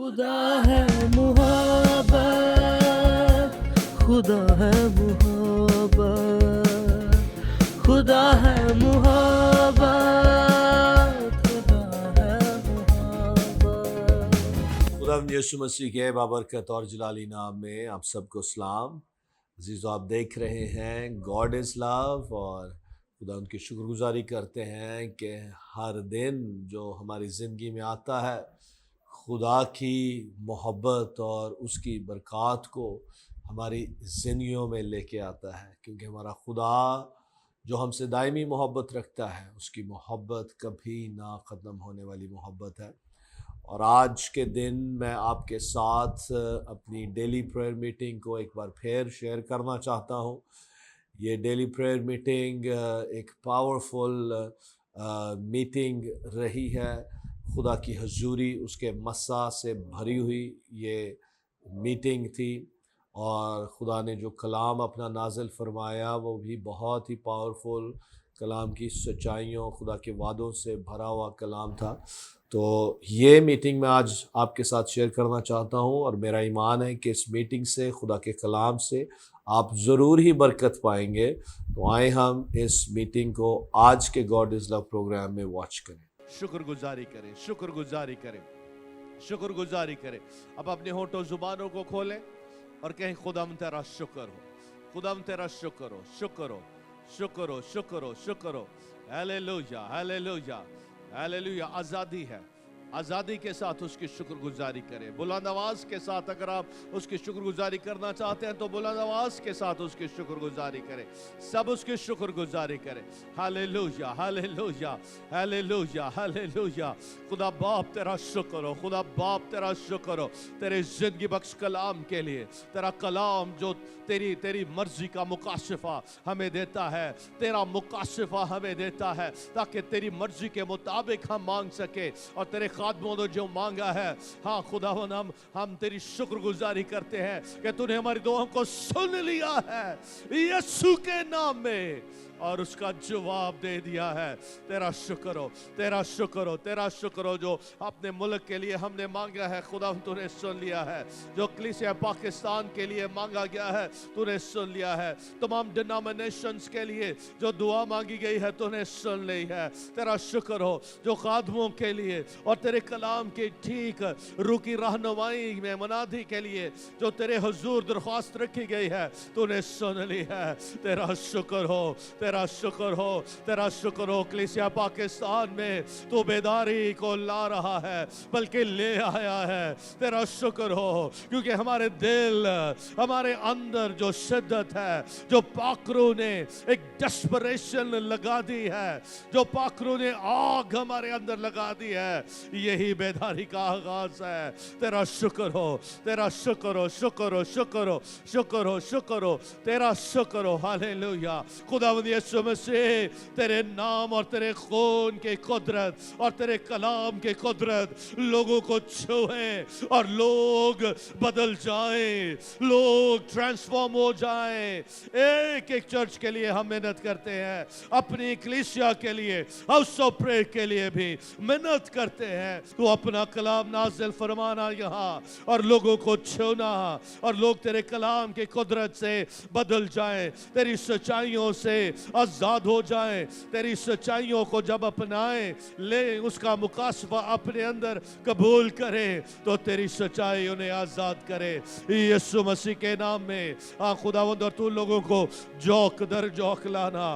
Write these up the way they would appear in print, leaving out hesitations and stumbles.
खुदा है मोहब्बत, खुदा है मोहब्बत, खुदा है मोहब्बत, खुदा है मोहब्बत। खुदा यीशु मसीह के बाबरकत और जलाली नाम में आप सबको सलाम। अजीज़ों, आप देख रहे हैं गॉड इज़ लव और खुदा उनकी शुक्रगुजारी करते हैं कि हर दिन जो हमारी ज़िंदगी में आता है खुदा की मोहब्बत और उसकी बरक़ात को हमारी ज़िंदगियों में लेके आता है, क्योंकि हमारा खुदा जो हमसे दायमी मोहब्बत रखता है उसकी मोहब्बत कभी ना ख़त्म होने वाली मोहब्बत है। और आज के दिन मैं आपके साथ अपनी डेली प्रेयर मीटिंग को एक बार फिर शेयर करना चाहता हूँ। ये डेली प्रेयर मीटिंग एक पावरफुल मीटिंग रही है। खुदा की हजूरी उसके मस्सा से भरी हुई ये मीटिंग थी और खुदा ने जो कलाम अपना नाज़िल फरमाया वो भी बहुत ही पावरफुल कलाम की सच्चाइयों खुदा के वादों से भरा हुआ कलाम था। तो ये मीटिंग मैं आज आपके साथ शेयर करना चाहता हूँ और मेरा ईमान है कि इस मीटिंग से खुदा के कलाम से आप ज़रूर ही बरकत पाएंगे। तो आए हम इस मीटिंग को आज के गॉड इज़ लव प्रोग्राम में वॉच करें। शुक्रगुजारी करें, शुक्रगुजारी करें, शुक्रगुजारी करें। अब अपने होठों जुबानों को खोलें और कहें खुदाम तेरा शुक्र हो, खुदाम तेरा शुक्र हो, शुक्र हो, शुक्र हो, शुक्र हो, शुक्र हो। Hallelujah, hallelujah, hallelujah. आज़ादी है, आज़ादी के साथ उसकी शुक्रगुजारी करें। बुलंद आवाज़ के साथ अगर आप उसकी शुक्रगुजारी करना चाहते हैं तो बुलंद आवाज़ के साथ उसकी शुक्रगुजारी करें। सब उसकी शुक्रगुजारी करें। Hallelujah, hallelujah, hallelujah, hallelujah. खुदा बाप तेरा शुक्र हो, खुदा बाप तेरा शुक्र हो तेरे ज़िंदगी बख्श कलाम के लिए। तेरा कलाम जो तेरी मर्जी का मुकाशिफा हमें देता है, तेरा मुकाशिफा हमें देता है ताकि तेरी मर्जी के मुताबिक हम मांग सके। और तेरे खादमों ने जो मांगा है, हाँ खुदावन हम तेरी शुक्रगुजारी करते हैं कि तूने हमारी दुआओं को सुन लिया है यीशु के नाम में और उसका जवाब दे दिया है। तेरा शुक्र हो, तेरा शुक्र हो, तेरा शुक्र हो। जो अपने मुल्क के लिए हमने मांगा है खुदा तूने सुन लिया है। जो कलीसिया पाकिस्तान के लिए मांगा गया है तूने सुन लिया है। तमाम डिनोमिनेशंस के लिए जो दुआ मांगी गई है तूने सुन ली है। तेरा शुक्र हो। जो खादमों के लिए और तेरे कलाम की ठीक रूह की रहनुमाई में मुनादी के लिए जो तेरे हुजूर दरख्वास्त रखी गई है तूने सुन ली है। तेरा शुक्र हो, तेरा शुक्र हो, तेरा शुक्र हो। कलीसिया पाकिस्तान में तू बेदारी को ला रहा है बल्कि ले आया है। तेरा शुक्र हो क्योंकि हमारे दिल, हमारे अंदर जो शिद्दत है, जो पाखरू ने एक डेस्परेशन लगा दी है, जो पाखरू ने आग हमारे अंदर लगा दी है, यही बेदारी का आगाज है। तेरा शुक्र हो, तेरा शुक्र हो, शुक्र हो, शुक्र हो, शुक्र हो, शुक्र हो, तेरा शुक्र हो। हालेलुया। खुदावंद यीशु मसीह तेरे नाम और तेरे खून की कुदरत और तेरे कलाम की कुदरत लोगों को छुए और लोग बदल जाएं, लोग ट्रांसफॉर्म हो जाएं। एक एक चर्च के लिए हम मेहनत करते हैं, अपनी कलीसिया के लिए, हाउस ऑफ प्रेयर के लिए भी मेहनत करते हैं। तो अपना कलाम नाज़िल फरमाना यहाँ और लोगों को छूना और लोग तेरे कलाम की कुदरत से बदल जाएं, तेरी सच्चाइयों से आजाद हो जाएं। तेरी सच्चाइयों को जब अपनाएं, ले उसका मुकाशफा अपने अंदर कबूल करें तो तेरी सच्चाई उन्हें आजाद करे यीशु मसीह के नाम में। खुदावंद और तू लोगों को जौक दर जौक लाना,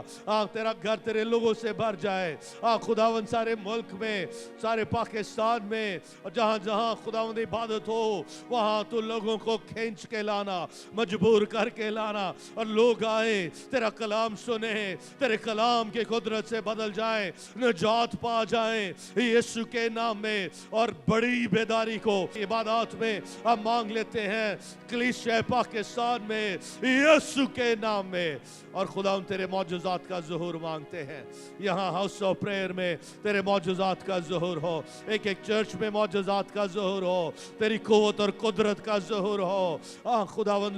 तेरा घर तेरे लोगों से भर जाए। खुदावंद सारे मुल्क में, सारे पाकिस्तान में जहाँ जहाँ खुदावंद इबादत हो वहाँ तू लोगों को खींच के लाना, मजबूर करके लाना और लोग आए तेरा कलाम सुने, तेरे कलाम के कुदरत से बदल जाए, निजात पा जाए यीशु के नाम में। और बड़ी बेदारी को इबादत में हम मांग लेते हैं कलीसिया पाकिस्तान में यीशु के नाम में। और खुदा तेरे मौजूजात का ज़हूर मांगते हैं। यहाँ हाउस ऑफ प्रेयर में तेरे मौजूजात का ज़हूर हो, एक एक चर्च में मौजूजात का ज़हूर हो, तेरी क़ुव्वत और कुदरत का ज़हूर हो। खुदावन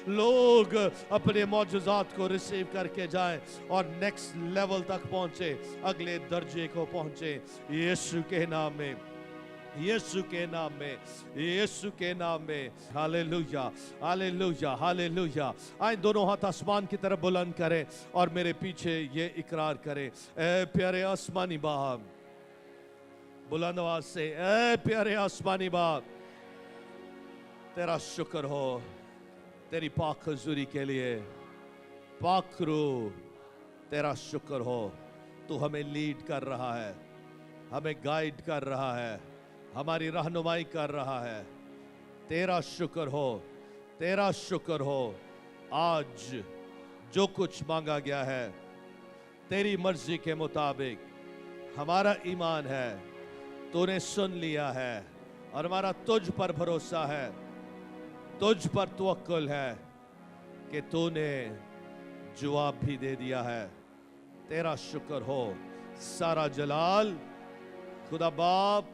लोग अपने मौजूजात को रिसीव करके जाएं और नेक्स्ट लेवल तक पहुंचे, अगले दर्जे को पहुंचे यीशु के नाम में, यीशु के नाम में, यीशु के नाम में। Hallelujah, hallelujah, hallelujah. आए दोनों हाथ आसमान की तरफ बुलंद करें और मेरे पीछे ये इकरार करें, ए प्यारे आसमानी बाप, बुलंद आवाज से, ए प्यारे आसमानी बाप, तेरा शुक्र हो तेरी पाक हुजूरी के लिए। पाक रूह, तेरा शुक्र हो, तू हमें लीड कर रहा है, हमें गाइड कर रहा है, हमारी रहनुमाई कर रहा है। तेरा शुक्र हो, तेरा शुक्र हो। आज जो कुछ मांगा गया है तेरी मर्जी के मुताबिक, हमारा ईमान है, तूने सुन लिया है और हमारा तुझ पर भरोसा है, तुझ पर तवक्कुल है कि तूने जवाब भी दे दिया है। तेरा शुक्र हो। सारा जलाल खुदा बाप,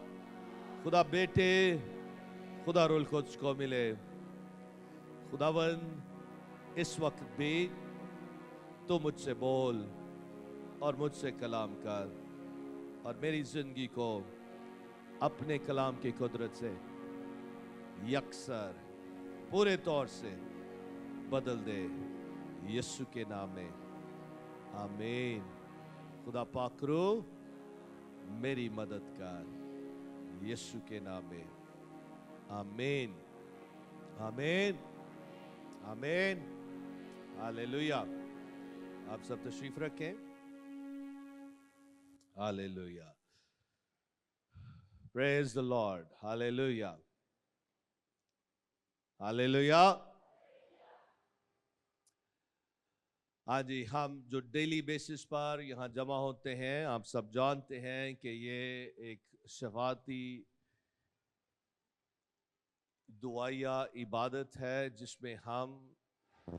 खुदा बेटे, खुदा रूह कुद्स को मिले। खुदावन, इस वक्त भी तू मुझसे बोल और मुझसे कलाम कर और मेरी जिंदगी को अपने कलाम की कुदरत से यकसर पूरे तौर से बदल दे, यीशु के नाम में, आमीन। खुदा पाक रूह मेरी मदद कर, यीशु के नाम में, आमीन, आमीन, आमीन। हालेलुया। आप सब तशरीफ रखें। Hallelujah. Praise the Lord. Hallelujah, hallelujah. हाँ जी, हम जो डेली बेसिस पर यहाँ जमा होते हैं, आप सब जानते हैं कि ये एक शफाती दुआया इबादत है जिसमें हम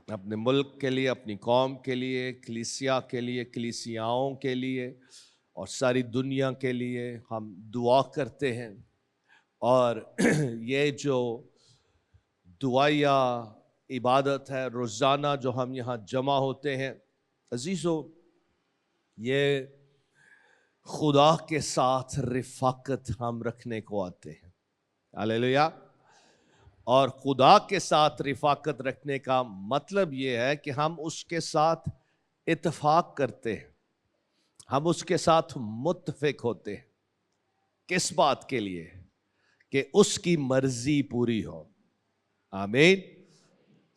अपने मुल्क के लिए, अपनी कौम के लिए, कलीसिया के लिए, कलीसियाओं के लिए और सारी दुनिया के लिए हम दुआ करते हैं। और ये जो दुआया इबादत है, रोज़ाना जो हम यहाँ जमा होते हैं, अजीज़ों, ये खुदा के साथ रिफ़ाकत हम रखने को आते हैं। हालेलुया। और खुदा के साथ रिफ़ाकत रखने का मतलब ये है कि हम उसके साथ इत्तेफाक करते हैं, हम उसके साथ मुत्तफिक होते हैं। किस बात के लिए? कि उसकी मर्जी पूरी हो। आमीन।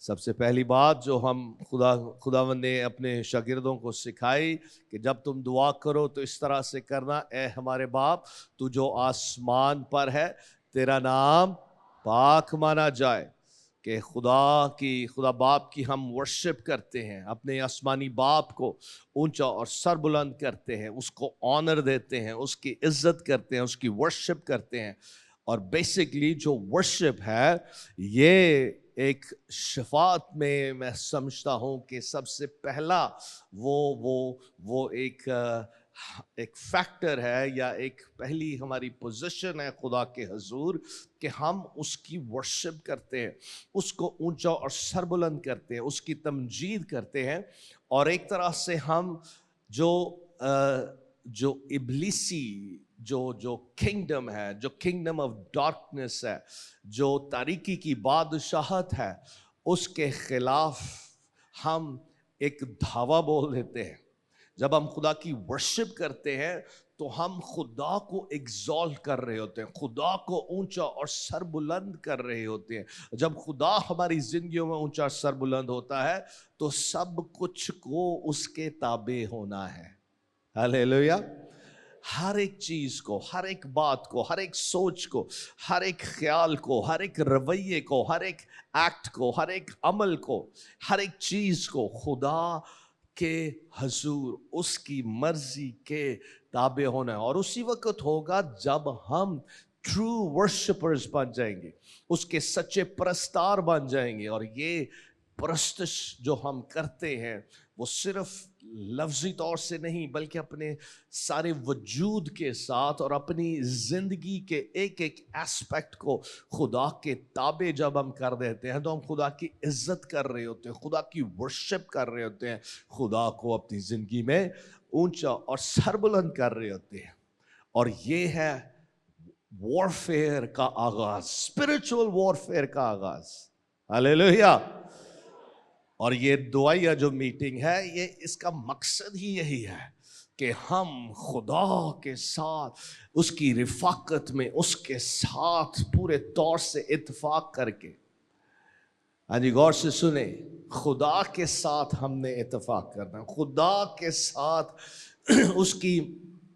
सबसे पहली बात जो हम खुदावंद ने अपने शागिर्दों को सिखाई कि जब तुम दुआ करो तो इस तरह से करना, ए हमारे बाप तू जो आसमान पर है, तेरा नाम पाक माना जाए। कि खुदा बाप की हम वर्शिप करते हैं, अपने आसमानी बाप को ऊंचा और सर बुलंद करते हैं, उसको ऑनर देते हैं, उसकी इज्जत करते हैं, उसकी वर्शिप करते हैं। और बेसिकली जो वर्शिप है, ये एक शफात में मैं समझता हूँ कि सबसे पहला वो एक फैक्टर है या एक पहली हमारी पोजीशन है खुदा के हजूर कि हम उसकी वर्शिप करते हैं, उसको ऊंचा और सरबुलंद करते हैं, उसकी तमजीद करते हैं। और एक तरह से हम जो इब्लिसी जो किंगडम है, जो किंगडम ऑफ डार्कनेस है, जो तारीकी की बादशाहत है, उसके खिलाफ हम एक धावा बोल देते हैं। जब हम खुदा की वर्शिप करते हैं तो हम खुदा को एग्जॉल्ट कर रहे होते हैं, खुदा को ऊंचा और सर बुलंद कर रहे होते हैं। जब खुदा हमारी जिंदगियों में ऊंचा सर बुलंद होता है तो सब कुछ को उसके ताबे होना है। हालेलुया। हर एक चीज को, हर एक बात को, हर एक सोच को, हर एक ख्याल को, हर एक रवैये को, हर एक एक्ट को, हर एक अमल को, हर एक चीज को खुदा के हजूर उसकी मर्जी के ताबे होना है। और उसी वक्त होगा जब हम ट्रू वर्शिपर्स बन जाएंगे, उसके सच्चे परस्तार बन जाएंगे। और ये परस्तिश जो हम करते हैं वो सिर्फ लफ्जी तौर से नहीं बल्कि अपने सारे वजूद के साथ और अपनी जिंदगी के एक एक एस्पेक्ट को खुदा के ताबे जब हम कर देते हैं तो हम खुदा की इज्जत कर रहे होते हैं, खुदा की वर्शिप कर रहे होते हैं, खुदा को अपनी जिंदगी में ऊंचा और सरबुलंद कर रहे होते हैं। और ये है वॉरफेयर का आगाज, स्पिरिचुअल वॉरफेयर का आगाज। हालेलुया। और ये दुआया जो मीटिंग है, ये इसका मकसद ही यही है कि हम खुदा के साथ उसकी रिफाकत में उसके साथ पूरे तौर से इत्तेफाक करके, हाँ जी गौर से सुने, खुदा के साथ हमने इत्तेफाक करना, खुदा के साथ उसकी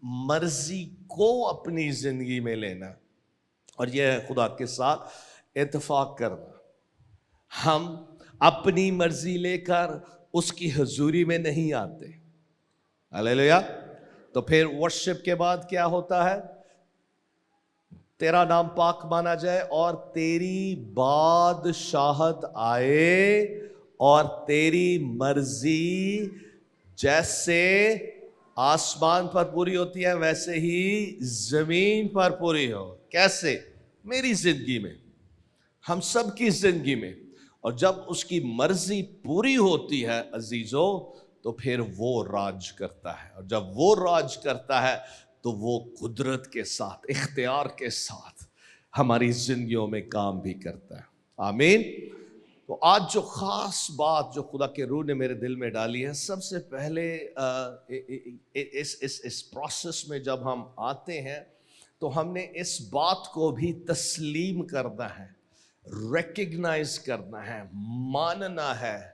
मर्जी को अपनी जिंदगी में लेना। और यह है खुदा के साथ इत्तेफाक करना। हम अपनी मर्जी लेकर उसकी हजूरी में नहीं आते। हालेलुया। तो फिर वर्शिप के बाद क्या होता है? तेरा नाम पाक माना जाए और तेरी बादशाहत आए और तेरी मर्जी जैसे आसमान पर पूरी होती है वैसे ही जमीन पर पूरी हो। कैसे? मेरी जिंदगी में, हम सब की जिंदगी में। और जब उसकी मर्जी पूरी होती है अजीजों, तो फिर वो राज करता है। और जब वो राज करता है तो वो कुदरत के साथ, इख्तियार के साथ हमारी जिंदगियों में काम भी करता है। आमीन। तो आज जो खास बात जो खुदा के रूह ने मेरे दिल में डाली है, सबसे पहले इस प्रोसेस में जब हम आते हैं तो हमने इस बात को भी तस्लीम करना है, रिकग्नाइज करना है, मानना है,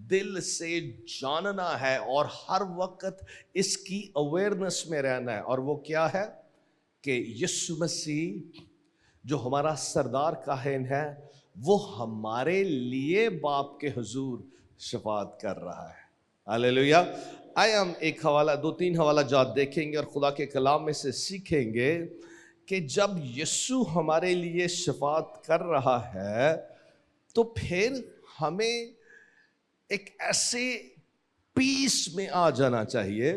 दिल से जानना है और हर वक्त इसकी अवेयरनेस में रहना है। और वो क्या है कि यीशु मसीह जो हमारा सरदार काहिन है, वो हमारे लिए बाप के हुजूर शफात कर रहा है। हालेलुया। आए हम एक हवाला, 2-3 हवाला जात देखेंगे और खुदा के कलाम में से सीखेंगे कि जब यीशु हमारे लिए शफात कर रहा है तो फिर हमें एक ऐसे पीस में आ जाना चाहिए,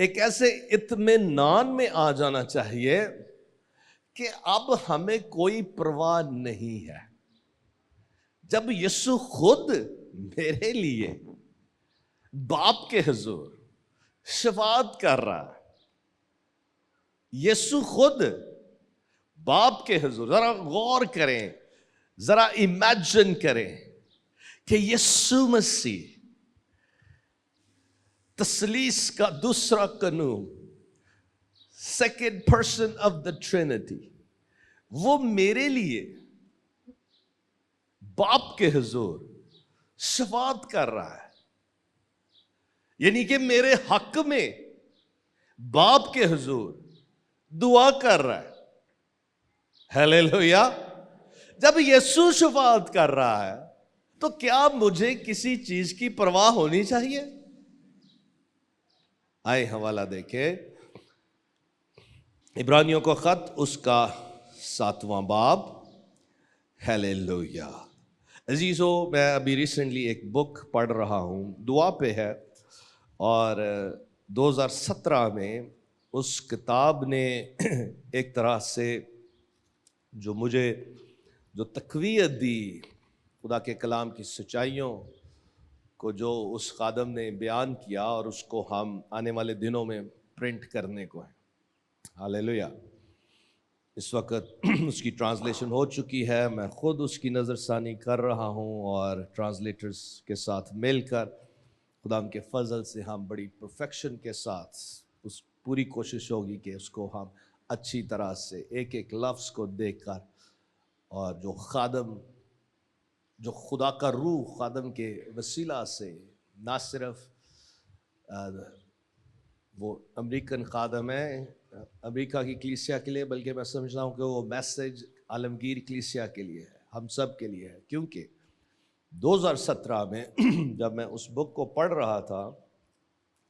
एक ऐसे इत्मीनान में आ जाना चाहिए कि अब हमें कोई परवाह नहीं है। जब यीशु खुद मेरे लिए बाप के हुजूर शफात कर रहा है, यीशु खुद बाप के हुजूर, जरा गौर करें, जरा इमेजिन करें कि यीशु मसीह तसलीस का दूसरा कानून, second person of the Trinity, वो मेरे लिए बाप के हुजूर शफात कर रहा है। यानी कि मेरे हक में बाप के हुजूर दुआ कर रहा है। हालेलुया। जब यीशु शफात कर रहा है तो क्या मुझे किसी चीज की परवाह होनी चाहिए? आए हवाला देखें, इब्रानियों का खत उसका 7वां बाब। हालेलुया। अजीजों, मैं अभी रिसेंटली एक बुक पढ़ रहा हूँ, दुआ पे है, और 2017 में उस किताब ने एक तरह से जो मुझे जो तक़वियत दी, खुदा के कलाम की सच्चाइयों को जो उस खादम ने बयान किया, और उसको हम आने वाले दिनों में प्रिंट करने को है। हालेलुया। इस वक्त उसकी ट्रांसलेशन हो चुकी है, मैं खुद उसकी नज़रसानी कर रहा हूँ और ट्रांसलेटर्स के साथ मिलकर खुदा के फजल से हम बड़ी परफेक्शन के साथ उस पूरी कोशिश होगी कि उसको हम अच्छी तरह से एक एक लफ्ज़ को देखकर, और जो खादम, जो खुदा का रूह खादम के वसीला से ना सिर्फ वो अमेरिकन खादम है अमेरिका की कलीसिया के लिए, बल्कि मैं समझता हूँ कि वो मैसेज आलमगीर कलीसिया के लिए है, हम सब के लिए है। क्योंकि 2017 में जब मैं उस बुक को पढ़ रहा था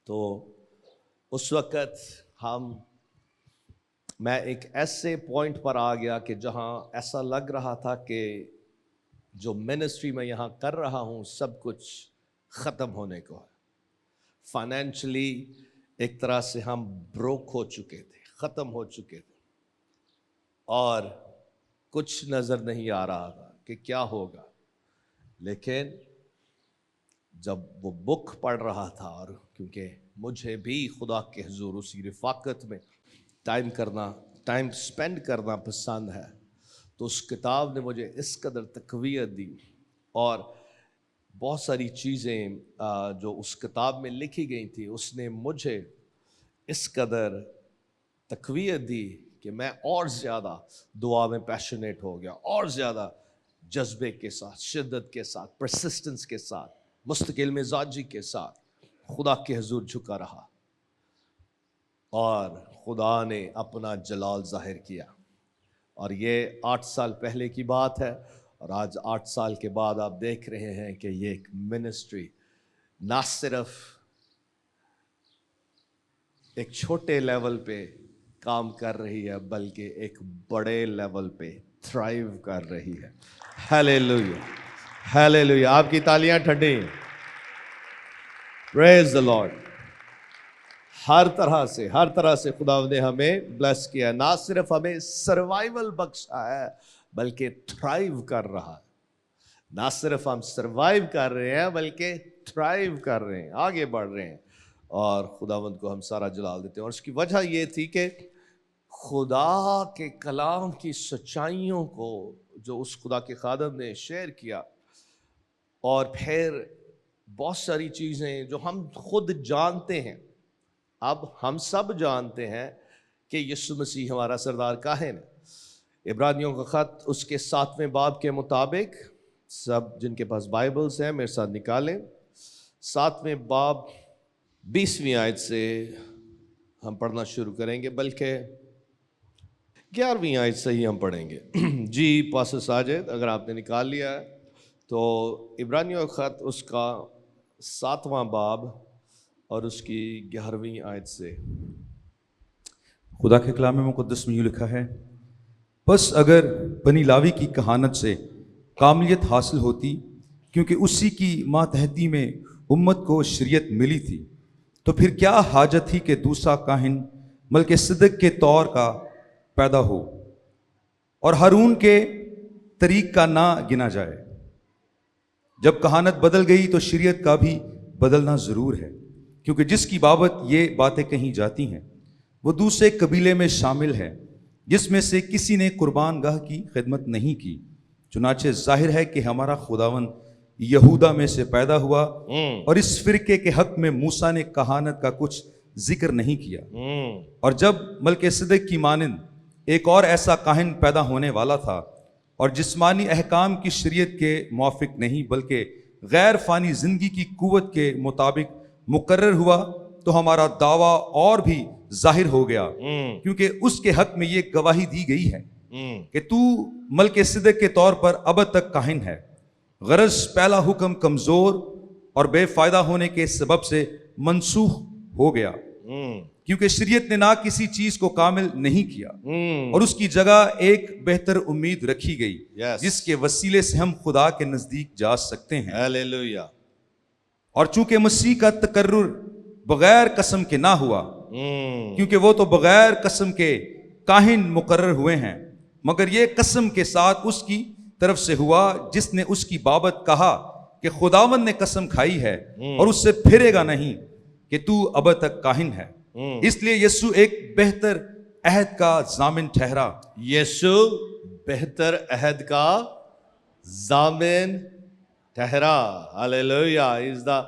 तो उस वक़्त मैं एक ऐसे पॉइंट पर आ गया कि जहाँ ऐसा लग रहा था कि जो मिनिस्ट्री मैं यहाँ कर रहा हूँ सब कुछ ख़त्म होने को है। फाइनेंशियली एक तरह से हम ब्रोक हो चुके थे, ख़त्म हो चुके थे, और कुछ नज़र नहीं आ रहा था कि क्या होगा। लेकिन जब वो बुक पढ़ रहा था, और क्योंकि मुझे भी खुदा के हुजूर उसी रिफाकत में टाइम करना टाइम स्पेंड करना पसंद है, तो उस किताब ने मुझे इस कदर तक़वियत दी और बहुत सारी चीज़ें जो उस किताब में लिखी गई थी उसने मुझे इस कदर तक़वियत दी कि मैं और ज़्यादा दुआ में पैशनेट हो गया, और ज़्यादा जज्बे के साथ, शिद्दत के साथ, परसिस्टेंस के साथ, मुस्तकिल मिजाजी के साथ खुदा के हुजूर झुका रहा और खुदा ने अपना जलाल ज़ाहिर किया। और ये 8 साल पहले की बात है और आज 8 साल के बाद आप देख रहे हैं कि ये एक मिनिस्ट्री ना सिर्फ एक छोटे लेवल पे काम कर रही है बल्कि एक बड़े लेवल पे थ्राइव कर रही है। Hallelujah, hallelujah. आपकी तालियां ठंडी। Praise the Lord. हर तरह से खुदा ने हमें ब्लेस किया, ना सिर्फ हमें सर्वाइवल बख्शा है बल्कि थ्राइव कर रहा है। ना सिर्फ हम सर्वाइव कर रहे हैं बल्कि थ्राइव कर रहे हैं, आगे बढ़ रहे हैं और खुदावंद को हम सारा जलाल देते हैं। और उसकी वजह ये थी कि खुदा के कलाम की सच्चाइयों को जो उस खुदा के खादम ने शेयर किया और फिर बहुत सारी चीज़ें जो हम खुद जानते हैं, अब हम सब जानते हैं कि यीशु मसीह हमारा सरदार काहिन है। इब्रानियों का ख़त उसके 7वें बाब के मुताबिक, सब जिनके पास बाइबल्स हैं मेरे साथ निकालें, 7वें बाब 20वीं आयत से हम पढ़ना शुरू करेंगे, बल्कि 11वीं आयत से ही हम पढ़ेंगे। जी पास्टर साजिद, अगर आपने निकाल लिया है तो इब्रानियों का ख़त उसका 7वां बाब और उसकी 11वीं आयत से। खुदा के कलाम मुक़द्दस में यूँ लिखा है, बस अगर बनी लावी की कहानत से कामिलियत हासिल होती, क्योंकि उसी की मातहती में उम्मत को शरीयत मिली थी, तो फिर क्या हाजत थी कि दूसरा काहिन मलके सिद्दीक़ के तौर का पैदा हो और हारून के तरीक़ का ना गिना जाए। जब कहानत बदल गई तो शरीयत का भी बदलना ज़रूर है, क्योंकि जिसकी बाबत ये बातें कही जाती हैं वो दूसरे कबीले में शामिल है जिसमें से किसी ने कुर्बान गाह की खिदमत नहीं की। चुनाचे जाहिर है कि हमारा खुदावन यहूदा में से पैदा हुआ और इस फिरके के हक में मूसा ने कहानत का कुछ जिक्र नहीं किया। और जब मलके सिद्दीक़ की मानिंद एक और ऐसा काहिन पैदा होने वाला था और जिस्मानी अहकाम की शरीयत के मुआफिक नहीं बल्कि गैर फानी जिंदगी की कुव्वत के मुताबिक मुकर्रर हुआ, तो हमारा दावा और भी जाहिर हो गया, क्योंकि उसके हक में ये गवाही दी गई है कि तू मलके सिद्दीक़ के तौर पर अब तक काहिन है। गरज पहला हुक्म कमजोर और बेफायदा होने के सबब से मनसूख हो गया, क्योंकि शरीयत ने ना किसी चीज को कामिल नहीं किया और उसकी जगह एक बेहतर उम्मीद रखी गई, जिसके वसीले से हम खुदा के नजदीक जा सकते हैं। हालेलुया। और चूंकि मसीह का तकर्रुर बगैर कसम के ना हुआ, क्योंकि वो तो बगैर कसम के काहिन मुकर्रर हुए हैं, मगर ये कसम के साथ उसकी तरफ से हुआ जिसने उसकी बाबत कहा कि खुदावंद ने कसम खाई है और उससे फिरेगा नहीं कि तू अब तक काहिन है। इसलिए यीशु एक बेहतर अहद का जामिन ठहरा। यीशु बेहतर अहद का जामिन ठहरा। Hallelujah. Is the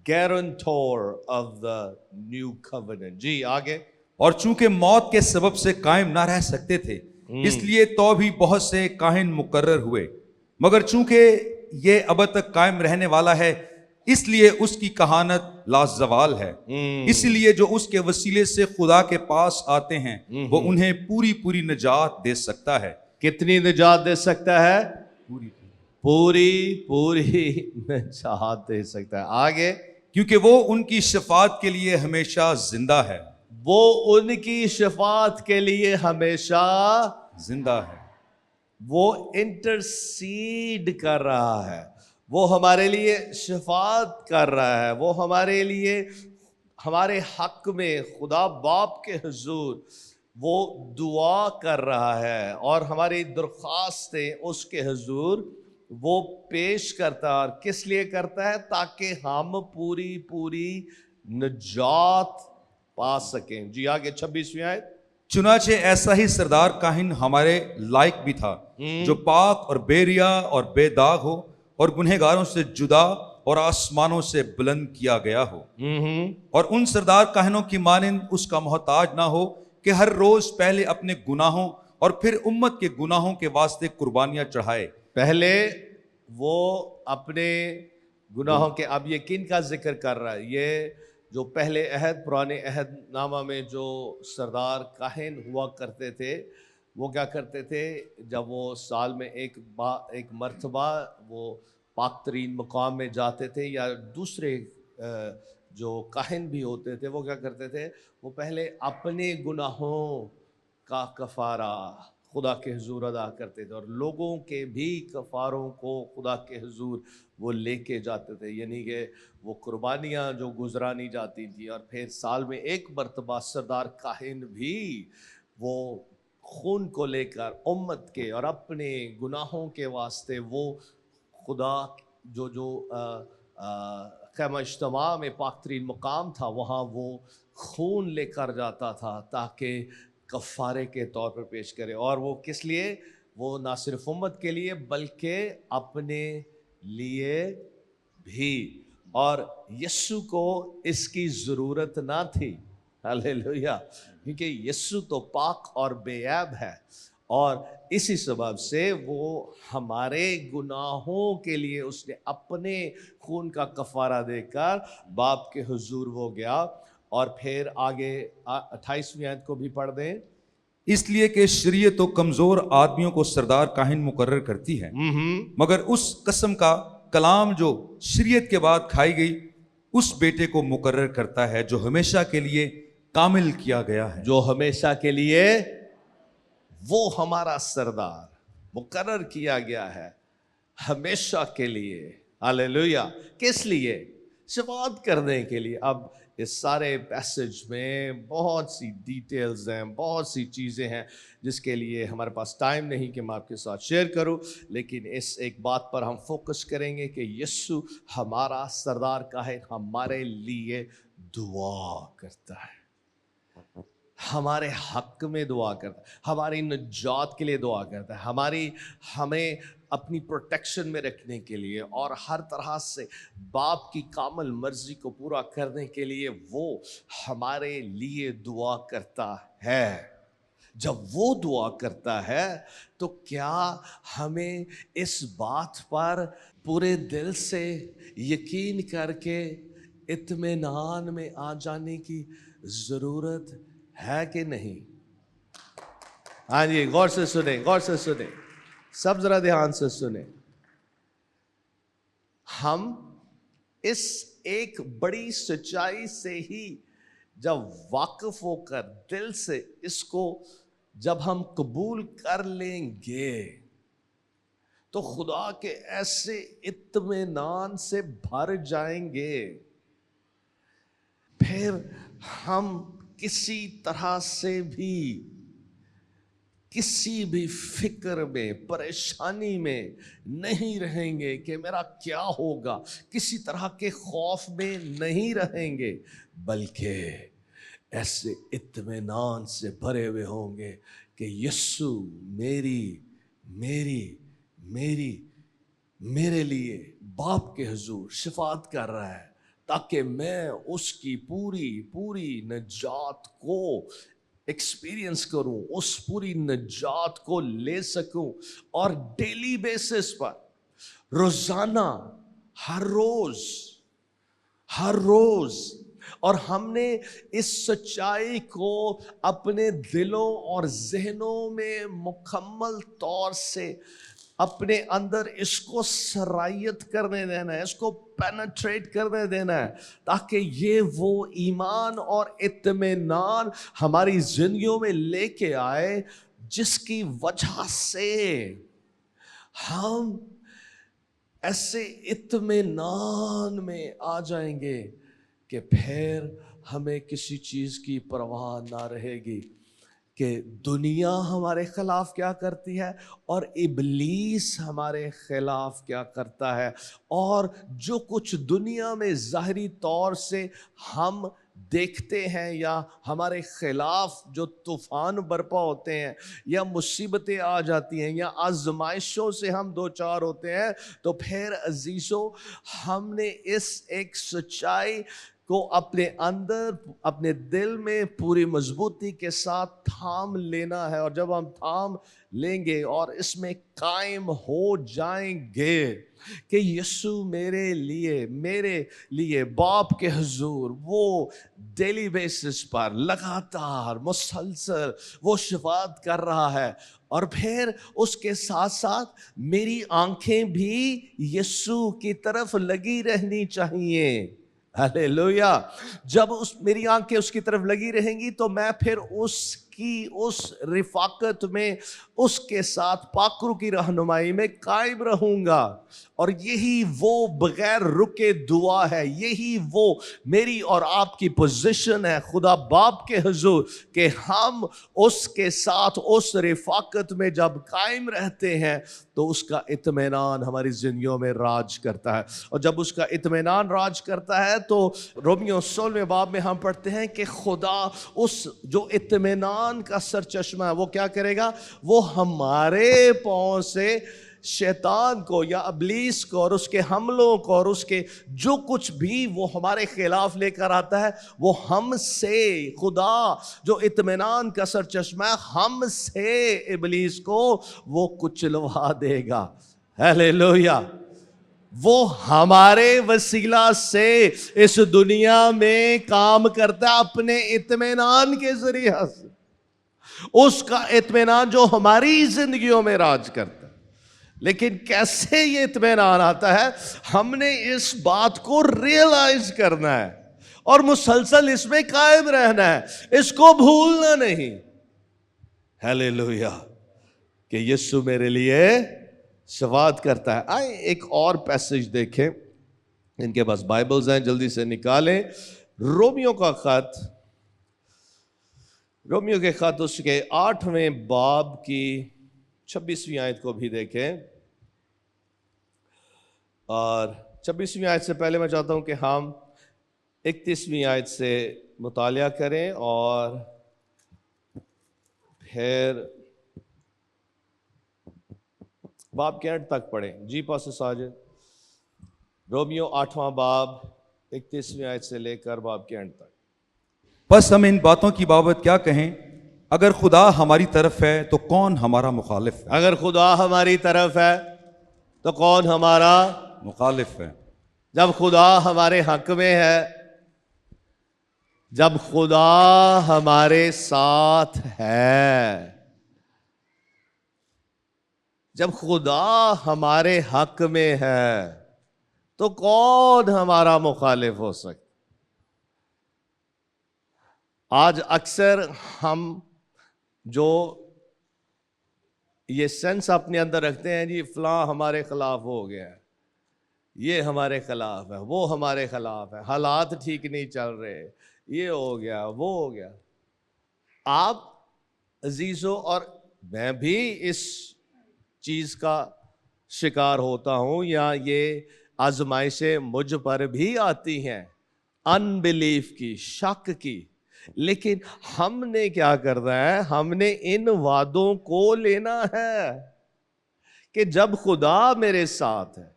guarantor of the new covenant। जी आगे। और चूंकि मौत के सबब से कायम ना रह सकते थे, इसलिए तो भी बहुत से काहिन मुकर्रर हुए, मगर चूंकि ये अब तक कायम रहने वाला है इसलिए उसकी कहानत लाजवाल है। इसलिए जो उसके वसीले से खुदा के पास आते हैं वो उन्हें पूरी पूरी निजात दे सकता है। कितनी निजात दे सकता है? पूरी पूरी निजात दे सकता है। आगे। क्योंकि वो उनकी शफात के लिए हमेशा जिंदा है। वो उनकी शफात के लिए हमेशा जिंदा है। वो इंटरसीड कर रहा है, वो हमारे लिए शफात कर रहा है, वो हमारे लिए हमारे हक में खुदा बाप के हुजूर वो दुआ कर रहा है और हमारी दरख्वास्तें उसके हुजूर वो पेश करता है। और किस लिए करता है? ताकि हम पूरी पूरी निजात पा सकें। जी आगे 26वीं आयत। चुनाचे ऐसा ही सरदार काहिन हमारे लायक भी था, जो पाक और बेरिया और बेदाग हो और गुनहगारों से जुदा और आसमानों से बुलंद किया गया हो। और उन सरदार काहिनों की मानिंद उसका मोहताज ना हो कि हर रोज पहले अपने गुनाहों और फिर उम्मत के गुनाहों के वास्ते कुर्बानियां चढ़ाए। पहले वो अपने गुनाहों के, अब ये किन का जिक्र कर रहा है? ये जो पहले अहद, पुराने अहद नामा में जो सरदार काहिन हुआ करते थे, वो क्या करते थे? जब वो साल में एक मर्तबा वो पाक तरीन मकाम में जाते थे, या दूसरे जो काहिन भी होते थे, वो क्या करते थे? वो पहले अपने गुनाहों का कफ़ारा खुदा के हुजूर अदा करते थे, और लोगों के भी कफ़ारों को खुदा के हुजूर वो लेके जाते थे। यानी कि वो कुर्बानियाँ जो गुजरानी जाती थी, और फिर साल में एक मरतबा सरदार काहिन भी वो खून को लेकर उम्मत के और अपने गुनाहों के वास्ते वो खुदा जो ख़ैमा इज्तिमा में पाक तरीन मकाम था, वहाँ वो खून लेकर जाता था ताकि कफ़ारे के तौर पर पेश करे। और वो किस लिए? वो ना सिर्फ उम्मत के लिए बल्कि अपने लिए भी। और यीशु को इसकी ज़रूरत ना थी, हालेलुया, क्योंकि यीशु तो पाक और बेऐब है, और इसी सबब से वो हमारे गुनाहों के लिए उसने अपने खून का कफ़ारा देकर बाप के हुजूर वो गया। और फिर आगे 28वीं आयत को भी पढ़ दें। इसलिए कि शरीयत तो कमजोर आदमियों को सरदार काहिन मुकर्रर करती है, मगर उस कसम का कलाम जो शरीयत के बाद खाई गई उस बेटे को मुकर्रर करता है जो हमेशा के लिए कामिल किया गया है। जो हमेशा के लिए, वो हमारा सरदार मुकर्रर किया गया है हमेशा के लिए। हालेलुया। किस लिए? शफाअत करने के लिए। अब इस सारे पैसेज में बहुत सी डिटेल्स हैं, बहुत सी चीज़ें हैं जिसके लिए हमारे पास टाइम नहीं कि मैं आपके साथ शेयर करूं, लेकिन इस एक बात पर हम फोकस करेंगे कि यीशु हमारा सरदार का है, हमारे लिए दुआ करता है, हमारे हक में दुआ करता है, हमारी निजात के लिए दुआ करता है, हमें अपनी प्रोटेक्शन में रखने के लिए और हर तरह से बाप की कामल मर्जी को पूरा करने के लिए वो हमारे लिए दुआ करता है। जब वो दुआ करता है तो क्या हमें इस बात पर पूरे दिल से यकीन करके इत्मीनान में आ जाने की ज़रूरत है कि नहीं? हाँ जी, गौर से सुने, गौर से सुने, सब जरा ध्यान से सुने। हम इस एक बड़ी सच्चाई से ही जब वाकिफ होकर दिल से इसको जब हम कबूल कर लेंगे तो खुदा के ऐसे इत्मीनान से भर जाएंगे, फिर हम किसी तरह से भी किसी भी फिक्र में, परेशानी में नहीं रहेंगे कि मेरा क्या होगा, किसी तरह के खौफ में नहीं रहेंगे, बल्कि ऐसे इत्मीनान से भरे हुए होंगे कि यीशु मेरे लिए बाप के हुजूर शफाअत कर रहा है ताकि मैं उसकी पूरी निजात को एक्सपीरियंस करूं, उस पूरी निजात को ले सकूं। और डेली बेसिस पर, रोजाना, हर रोज, और हमने इस सच्चाई को अपने दिलों और जहनों में मुकम्मल तौर से अपने अंदर इसको सरायत करने देना है, इसको पेनिट्रेट करने देना है, ताकि ये वो ईमान और इत्मीनान हमारी जिंदगियों में लेके आए जिसकी वजह से हम ऐसे इत्मीनान में आ जाएंगे कि फिर हमें किसी चीज़ की परवाह ना रहेगी कि दुनिया हमारे खिलाफ क्या करती है और इब्लीस हमारे खिलाफ क्या करता है, और जो कुछ दुनिया में ज़ाहिरी तौर से हम دیکھتے ہیں یا ہمارے خلاف جو طوفان برپا ہوتے ہیں یا مصیبتیں آ جاتی ہیں یا آزمائشوں سے ہم دو چار ہوتے ہیں، تو پھر عزیزو ہم نے اس ایک سچائی کو اپنے اندر اپنے دل میں پوری مضبوطی کے ساتھ تھام لینا ہے، اور جب ہم تھام لیں گے اور اس میں قائم ہو جائیں گے کہ یسوع میرے لیے باپ کے حضور وہ ڈیلی بیسس پر لگاتار مسلسل وہ شفاعت کر رہا ہے، اور پھر اس کے ساتھ ساتھ میری آنکھیں بھی یسوع کی طرف لگی رہنی چاہیے. ہلیلویا. جب میری آنکھیں اس کی طرف لگی رہیں گی تو میں پھر اس رفاقت میں اس کے ساتھ پاکرو کی رہنمائی میں قائم رہوں گا. اور یہی وہ بغیر رکے دعا ہے، یہی وہ میری اور آپ کی پوزیشن ہے خدا باپ کے حضور، کہ ہم اس کے ساتھ اس رفاقت میں جب قائم رہتے ہیں تو اس کا اطمینان ہماری زندگیوں میں راج کرتا ہے. اور جب اس کا اطمینان راج کرتا ہے تو رومیو 16 باب میں ہم پڑھتے ہیں کہ خدا اس جو اطمینان کا سرچشمہ ہے وہ کیا کرے گا؟ وہ ہمارے پاؤں سے شیطان کو یا ابلیس کو اور اس کے حملوں کو اور اس کے جو کچھ بھی وہ ہمارے خلاف لے کر آتا ہے، وہ ہم سے، خدا جو اطمینان کا سرچشمہ ہے، ہم سے ابلیس کو وہ کچلوا دے گا. ہلیلویا. وہ ہمارے وسیلہ سے اس دنیا میں کام کرتا ہے اپنے اطمینان کے ذریعہ سے، اس کا اطمینان جو ہماری زندگیوں میں راج کرتا ہے. لیکن کیسے یہ اطمینان آتا ہے؟ ہم نے اس بات کو ریئلائز کرنا ہے اور مسلسل اس میں قائم رہنا ہے، اس کو بھولنا نہیں. ہلیلویا. کہ یسوع میرے لیے شفاعت کرتا ہے. آئیں ایک اور پیسج دیکھیں، ان کے پاس بائبلز ہیں جلدی سے نکالیں. رومیو کے خط اس کے 8ویں باب کی 26ویں آیت کو بھی دیکھیں. اور 26ویں آیت سے پہلے میں چاہتا ہوں کہ ہم 31ویں آیت سے مطالعہ کریں اور پھر باب کے اینڈ تک پڑھیں. جی پاسٹر ساجد. رومیو 8واں باب 31ویں آیت سے لے کر باب کے اینڈ تک. بس ہم ان باتوں کی بابت کیا کہیں؟ اگر خدا ہماری طرف ہے تو کون ہمارا مخالف ہے؟ اگر خدا ہماری طرف ہے تو کون ہمارا مخالف ہے؟ جب خدا ہمارے حق میں ہے، جب خدا ہمارے ساتھ ہے، جب خدا ہمارے حق میں ہے تو کون ہمارا مخالف ہو سکتا؟ آج اکثر ہم جو یہ سینس اپنے اندر رکھتے ہیں، جی فلاں ہمارے خلاف ہو گیا ہے، یہ ہمارے خلاف ہے، وہ ہمارے خلاف ہے، حالات ٹھیک نہیں چل رہے، یہ ہو گیا، وہ ہو گیا. آپ عزیزو اور میں بھی اس چیز کا شکار ہوتا ہوں، یا یہ آزمائشیں مجھ پر بھی آتی ہیں، ان بلیف کی، شک کی. لیکن ہم نے کیا کرنا ہے؟ ہم نے ان وعدوں کو لینا ہے کہ جب خدا میرے ساتھ ہے،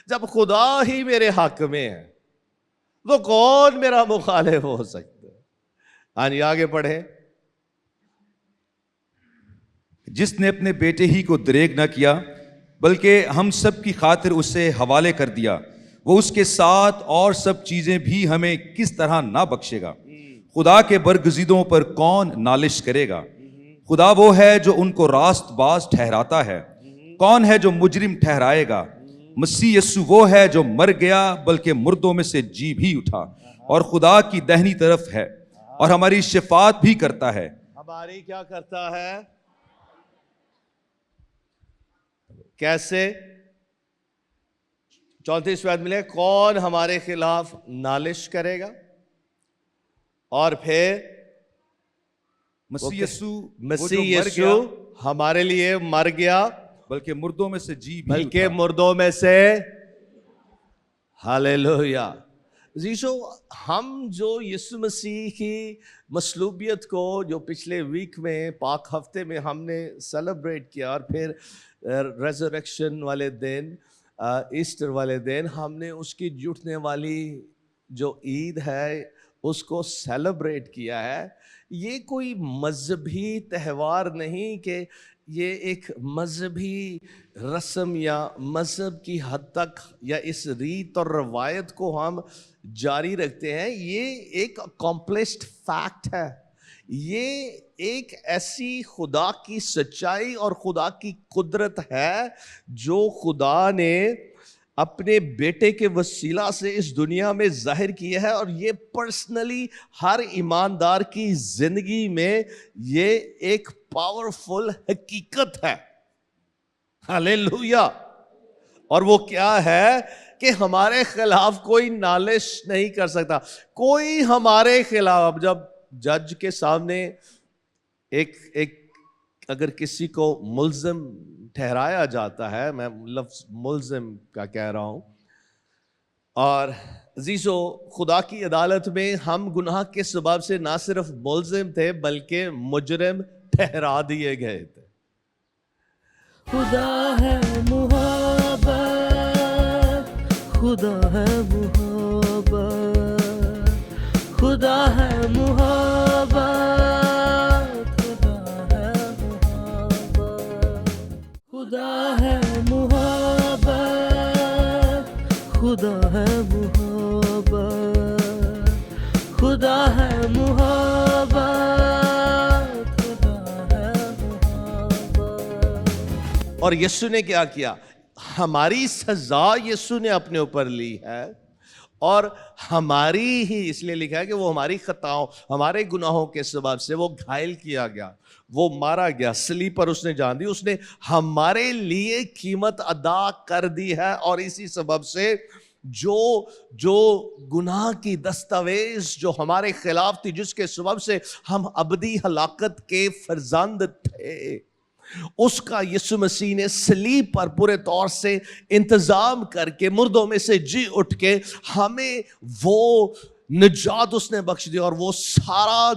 جب خدا ہی میرے حق میں ہے تو کون میرا مخالف ہو سکتا ہے؟ ہاں جی آگے پڑھیں. جس نے اپنے بیٹے ہی کو دریغ نہ کیا بلکہ ہم سب کی خاطر اسے حوالے کر دیا، وہ اس کے ساتھ اور سب چیزیں بھی ہمیں کس طرح نہ بخشے گا؟ خدا کے برگزیدوں پر کون نالش کرے گا؟ خدا وہ ہے جو ان کو راست باز ٹھہراتا ہے، کون ہے جو مجرم ٹھہرائے گا؟ مسیح یسوع وہ ہے جو مر گیا بلکہ مردوں میں سے جی بھی اٹھا اور خدا کی دہنی طرف ہے اور ہماری شفاعت بھی کرتا ہے. ہماری کیا کرتا ہے؟ کیسے؟ 34 آیت ملے، کون ہمارے خلاف نالش کرے گا؟ اور پھر مسیح یسوع ہمارے لیے مر گیا بلکہ مردوں میں سے جی بھی بلکہ اٹھا. مردوں میں سے. ہاللیلویا. عزیزو ہم جو یسوع مسیح کی مصلوبیت کو جو پچھلے ویک میں پاک ہفتے میں ہم نے سیلیبریٹ کیا اور پھر ریزریکشن والے دن ایسٹر والے دن ہم نے اس کی جٹنے والی جو عید ہے اس کو سیلیبریٹ کیا ہے. یہ کوئی مذہبی تہوار نہیں کہ یہ ایک مذہبی رسم یا مذہب کی حد تک یا اس ریت اور روایت کو ہم جاری رکھتے ہیں. یہ ایک اکمپلشڈ فیکٹ ہے. یہ ایک ایسی خدا کی سچائی اور خدا کی قدرت ہے جو خدا نے اپنے بیٹے کے وسیلہ سے اس دنیا میں ظاہر کیا ہے, اور یہ پرسنلی ہر ایماندار کی زندگی میں یہ ایک پاورفل حقیقت ہے. ہلیلویا. اور وہ کیا ہے کہ ہمارے خلاف کوئی نالش نہیں کر سکتا. کوئی ہمارے خلاف, جب جج کے سامنے ایک اگر کسی کو ملزم ٹھہرایا جاتا ہے, میں لفظ ملزم کا کہہ رہا ہوں, اور عزیزو خدا کی عدالت میں ہم گناہ کے سبب سے نہ صرف ملزم تھے بلکہ مجرم ٹھہرا دیے گئے تھے. خدا ہے محبت, خدا ہے محبت, خدا ہے محبت, خدا ہے محبت, خدا ہے محبت, خدا ہے محبت, خدا ہے محبت. اور یسوع نے کیا کیا؟ ہماری سزا یسوع نے اپنے اوپر لی ہے, اور ہماری ہی اس لیے لکھا ہے کہ وہ ہماری خطاؤں ہمارے گناہوں کے سبب سے وہ گھائل کیا گیا, وہ مارا گیا, صلیب پر اس نے جان دی, اس نے ہمارے لیے قیمت ادا کر دی ہے. اور اسی سبب سے جو گناہ کی دستاویز جو ہمارے خلاف تھی, جس کے سبب سے ہم ابدی ہلاکت کے فرزند تھے, اس کا یسوع مسیح نے صلیب پر پورے طور سے انتظام کر کے مردوں میں سے جی اٹھ کے ہمیں وہ نجات اس نے بخش دی. اور وہ سارا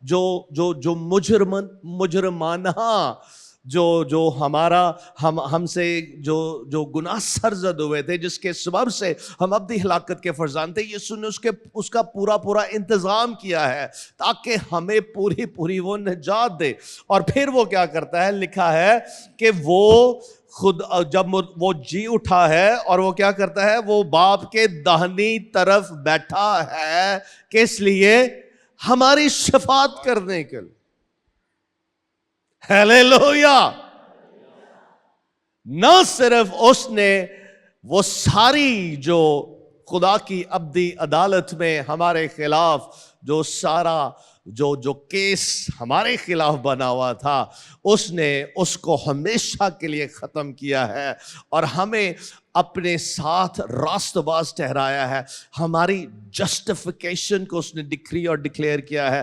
جو مجرمانہ جو ہمارا ہم سے جو گناہ سرزد ہوئے تھے, جس کے سبب سے ہم ابدی ہلاکت کے فرزند تھے, یسوع نے اس کا پورا انتظام کیا ہے تاکہ ہمیں پوری وہ نجات دے. اور پھر وہ کیا کرتا ہے؟ لکھا ہے کہ وہ خود جب وہ جی اٹھا ہے اور وہ کیا کرتا ہے, وہ باپ کے داہنی طرف بیٹھا ہے, کس لیے؟ ہماری شفاعت کرنے کے لیے. ہیلیلویا. نہ صرف اس نے وہ ساری جو خدا کی ابدی عدالت میں ہمارے خلاف جو سارا جو کیس ہمارے خلاف بنا ہوا تھا, اس نے اس کو ہمیشہ کے لیے ختم کیا ہے اور ہمیں اپنے ساتھ راست باز ٹھہرایا ہے. ہماری جسٹیفیکیشن کو اس نے ڈکری اور ڈکلیئر کیا ہے,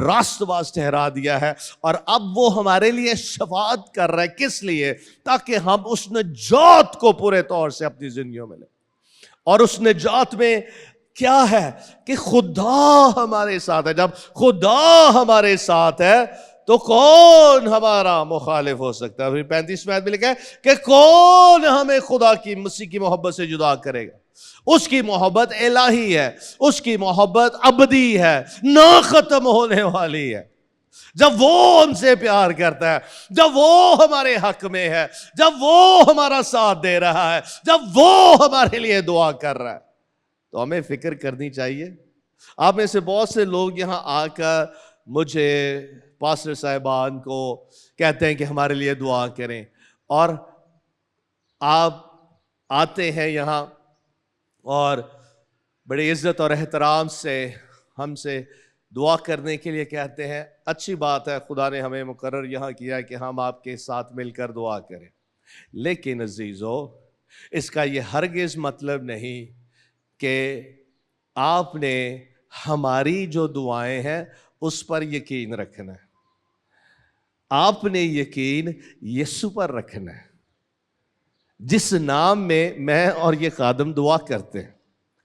راست باز ٹھہرا دیا ہے. اور اب وہ ہمارے لیے شفاعت کر رہا ہے. کس لیے؟ تاکہ ہم اس نجات کو پورے طور سے اپنی زندگیوں میں لیں. اور اس نجات میں کیا ہے کہ خدا ہمارے ساتھ ہے. جب خدا ہمارے ساتھ ہے تو کون ہمارا مخالف ہو سکتا ہے؟ پھر 35 میں لکھا ہے کہ کون ہمیں خدا کی مسیح کی محبت سے جدا کرے گا. اس کی محبت الہی ہے, اس کی محبت ابدی ہے, نہ ختم ہونے والی ہے. جب وہ ہم سے پیار کرتا ہے, جب وہ ہمارے حق میں ہے, جب وہ ہمارا ساتھ دے رہا ہے, جب وہ ہمارے لیے دعا کر رہا ہے, تو ہمیں فکر کرنی چاہیے. آپ میں سے بہت سے لوگ یہاں آ کر مجھے پاسٹر صاحبان کو کہتے ہیں کہ ہمارے لیے دعا کریں, اور آپ آتے ہیں یہاں اور بڑی عزت اور احترام سے ہم سے دعا کرنے کے لیے کہتے ہیں. اچھی بات ہے, خدا نے ہمیں مقرر یہاں کیا ہے کہ ہم آپ کے ساتھ مل کر دعا کریں. لیکن عزیزو, اس کا یہ ہرگز مطلب نہیں کہ آپ نے ہماری جو دعائیں ہیں اس پر یقین رکھنا ہے. آپ نے یقین یسوع پر رکھنا ہے, جس نام میں اور یہ خادم دعا کرتے ہیں.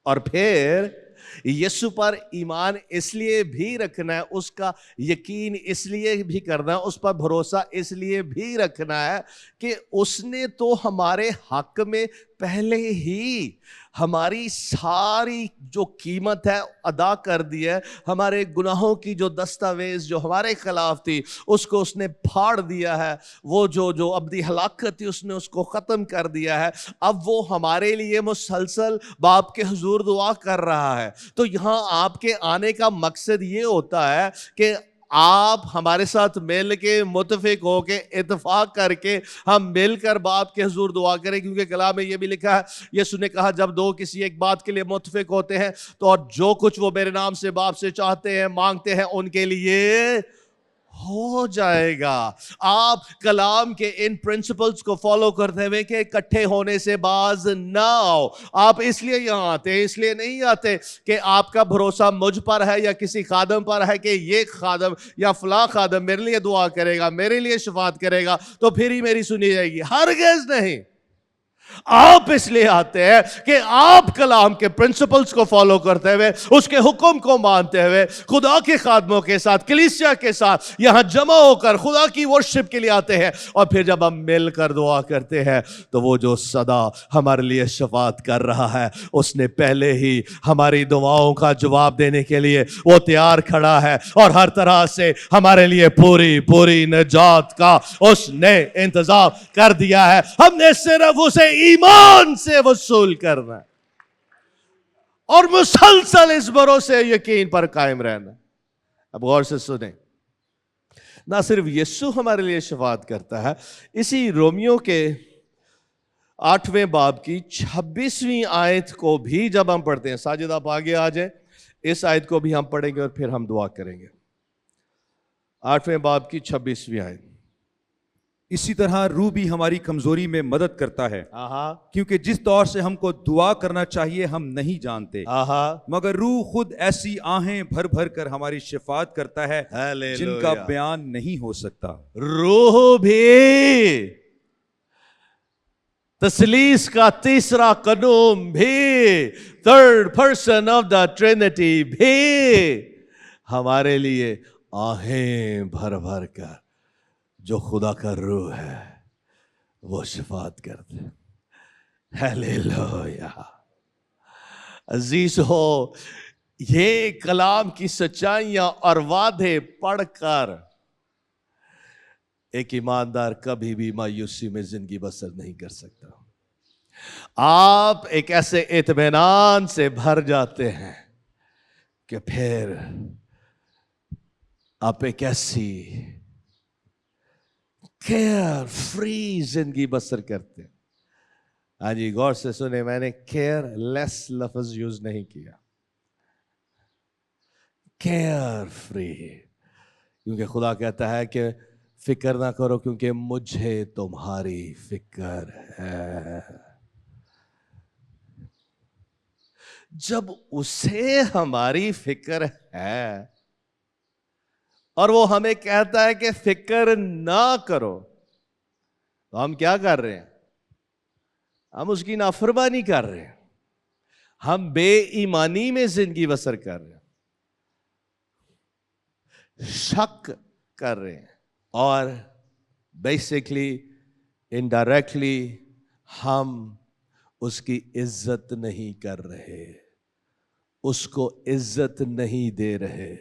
और फिर यीशु पर ईमान इसलिए भी रखना है, उसका यकीन इसलिए भी करना है, उस पर भरोसा इसलिए भी रखना है कि उसने तो हमारे हक में पहले ही हमारी सारी जो कीमत है अदा कर दी है। हमारे गुनाहों की जो दस्तावेज जो हमारे खिलाफ थी उसको उसने फाड़ दिया है। वो जो अब्दी हलाकत थी उसने उसको ख़त्म कर दिया है। अब वो हमारे लिए मुसलसल बाप के हुजूर दुआ कर रहा है। तो यहाँ आपके आने का मकसद ये होता है कि आप हमारे साथ मिल के मुतफिक हो के इत्तेफाक करके हम मिलकर बाप के हुजूर दुआ करें, क्योंकि कलाम में ये भी लिखा है, यीशु ने कहा जब दो किसी एक बात के लिए मुतफिक होते हैं तो और जो कुछ वो मेरे नाम से बाप से चाहते हैं मांगते हैं उनके लिए हो जाएगा। आप कलाम के इन प्रिंसिपल्स को फॉलो करते हुए कि इकट्ठे होने से बाज ना आओ। आप इसलिए यहां आते हैं, इसलिए नहीं आते कि आपका भरोसा मुझ पर है या किसी खादम पर है कि ये खादम या फला खादम मेरे लिए दुआ करेगा, मेरे लिए शफात करेगा तो फिर ही मेरी सुनी जाएगी। हरगिज़ नहीं। आप इसलिए आते हैं कि आप कलाम के प्रिंसिपल्स को फॉलो करते हुए, उसके हुक्म को मानते हुए, खुदा के खादमों के साथ, कलीसिया के साथ यहां जमा होकर खुदा की वर्शिप के लिए आते हैं। और फिर जब हम मिलकर दुआ करते हैं तो वो जो सदा हमारे लिए शफात कर रहा है उसने पहले ही हमारी दुआओं का जवाब देने के लिए वो तैयार खड़ा है और हर तरह से हमारे लिए पूरी पूरी निजात का उसने इंतजाम कर दिया है। हमने सिर्फ उसे ईमान से वसूल करना है और मुसलसल इस भरोसे यकीन पर कायम रहना। अब गौर से सुने, ना सिर्फ यीशु हमारे लिए शफात करता है, इसी रोमियो के 8वें बाब की 26वीं आयत को भी जब हम पढ़ते हैं, साजिद आप आगे आ जाए, इस आयत को भी हम पढ़ेंगे और फिर हम दुआ करेंगे। 8वें बाब की 26वीं आयत। इसी तरह रूह भी हमारी कमजोरी में मदद करता है, आहा क्योंकि जिस तौर से हमको दुआ करना चाहिए हम नहीं जानते, आहा मगर रूह खुद ऐसी आहें भर भर कर हमारी शिफात करता है हालेलुया। जिनका बयान नहीं हो सकता। रूह भी, तसलीस का तीसरा कदम भी, third person of the Trinity भी हमारे लिए आहें भर भर कर, जो खुदा का रूह है वो शिफात करते हैं। हालेलुया। अजीज हो, ये कलाम की सच्चाइयां और वादे पढ़कर एक ईमानदार कभी भी मायूसी में जिंदगी बसर नहीं कर सकता। आप एक ऐसे इत्मीनान से भर जाते हैं कि फिर आप एक ऐसी केयर फ्री जिंदगी बसर करते हैं। हाँ जी, गौर से सुने, मैंने केयर लेस लफ्ज यूज नहीं किया, केयर फ्री, क्योंकि खुदा कहता है कि फिक्र ना करो क्योंकि मुझे तुम्हारी फिक्र है। जब उसे हमारी फिक्र है और वो हमें कहता है कि फिक्र ना करो, तो हम क्या कर रहे हैं? हम उसकी नाफरमानी कर रहे हैं, हम बेईमानी में जिंदगी बसर कर रहे हैं, शक कर रहे हैं और बेसिकली इनडायरेक्टली हम उसकी इज्जत नहीं कर रहे, उसको इज्जत नहीं दे रहे,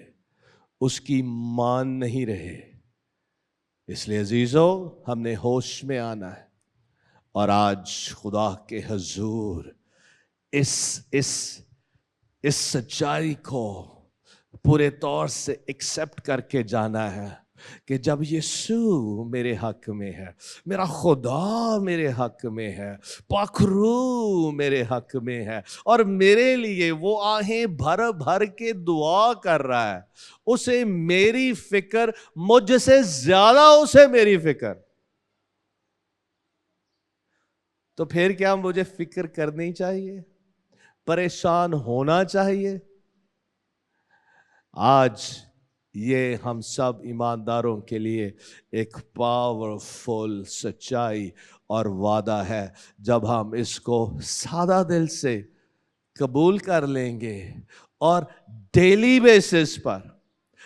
उसकी मान नहीं रहे। इसलिए अजीजों, हमने होश में आना है और आज खुदा के हुजूर इस सच्चाई को पूरे तौर से एक्सेप्ट करके जाना है कि जब यीशु मेरे हक में है, मेरा खुदा मेरे हक में है, पाखरू मेरे हक में है और मेरे लिए वो आहें भर भर के दुआ कर रहा है, उसे मेरी फिक्र, मुझसे ज्यादा उसे मेरी फिक्र, तो फिर क्या मुझे फिक्र करनी चाहिए? परेशान होना चाहिए? आज ये हम सब ईमानदारों के लिए एक पावरफुल सच्चाई और वादा है। जब हम इसको सादा दिल से कबूल कर लेंगे और डेली बेसिस पर,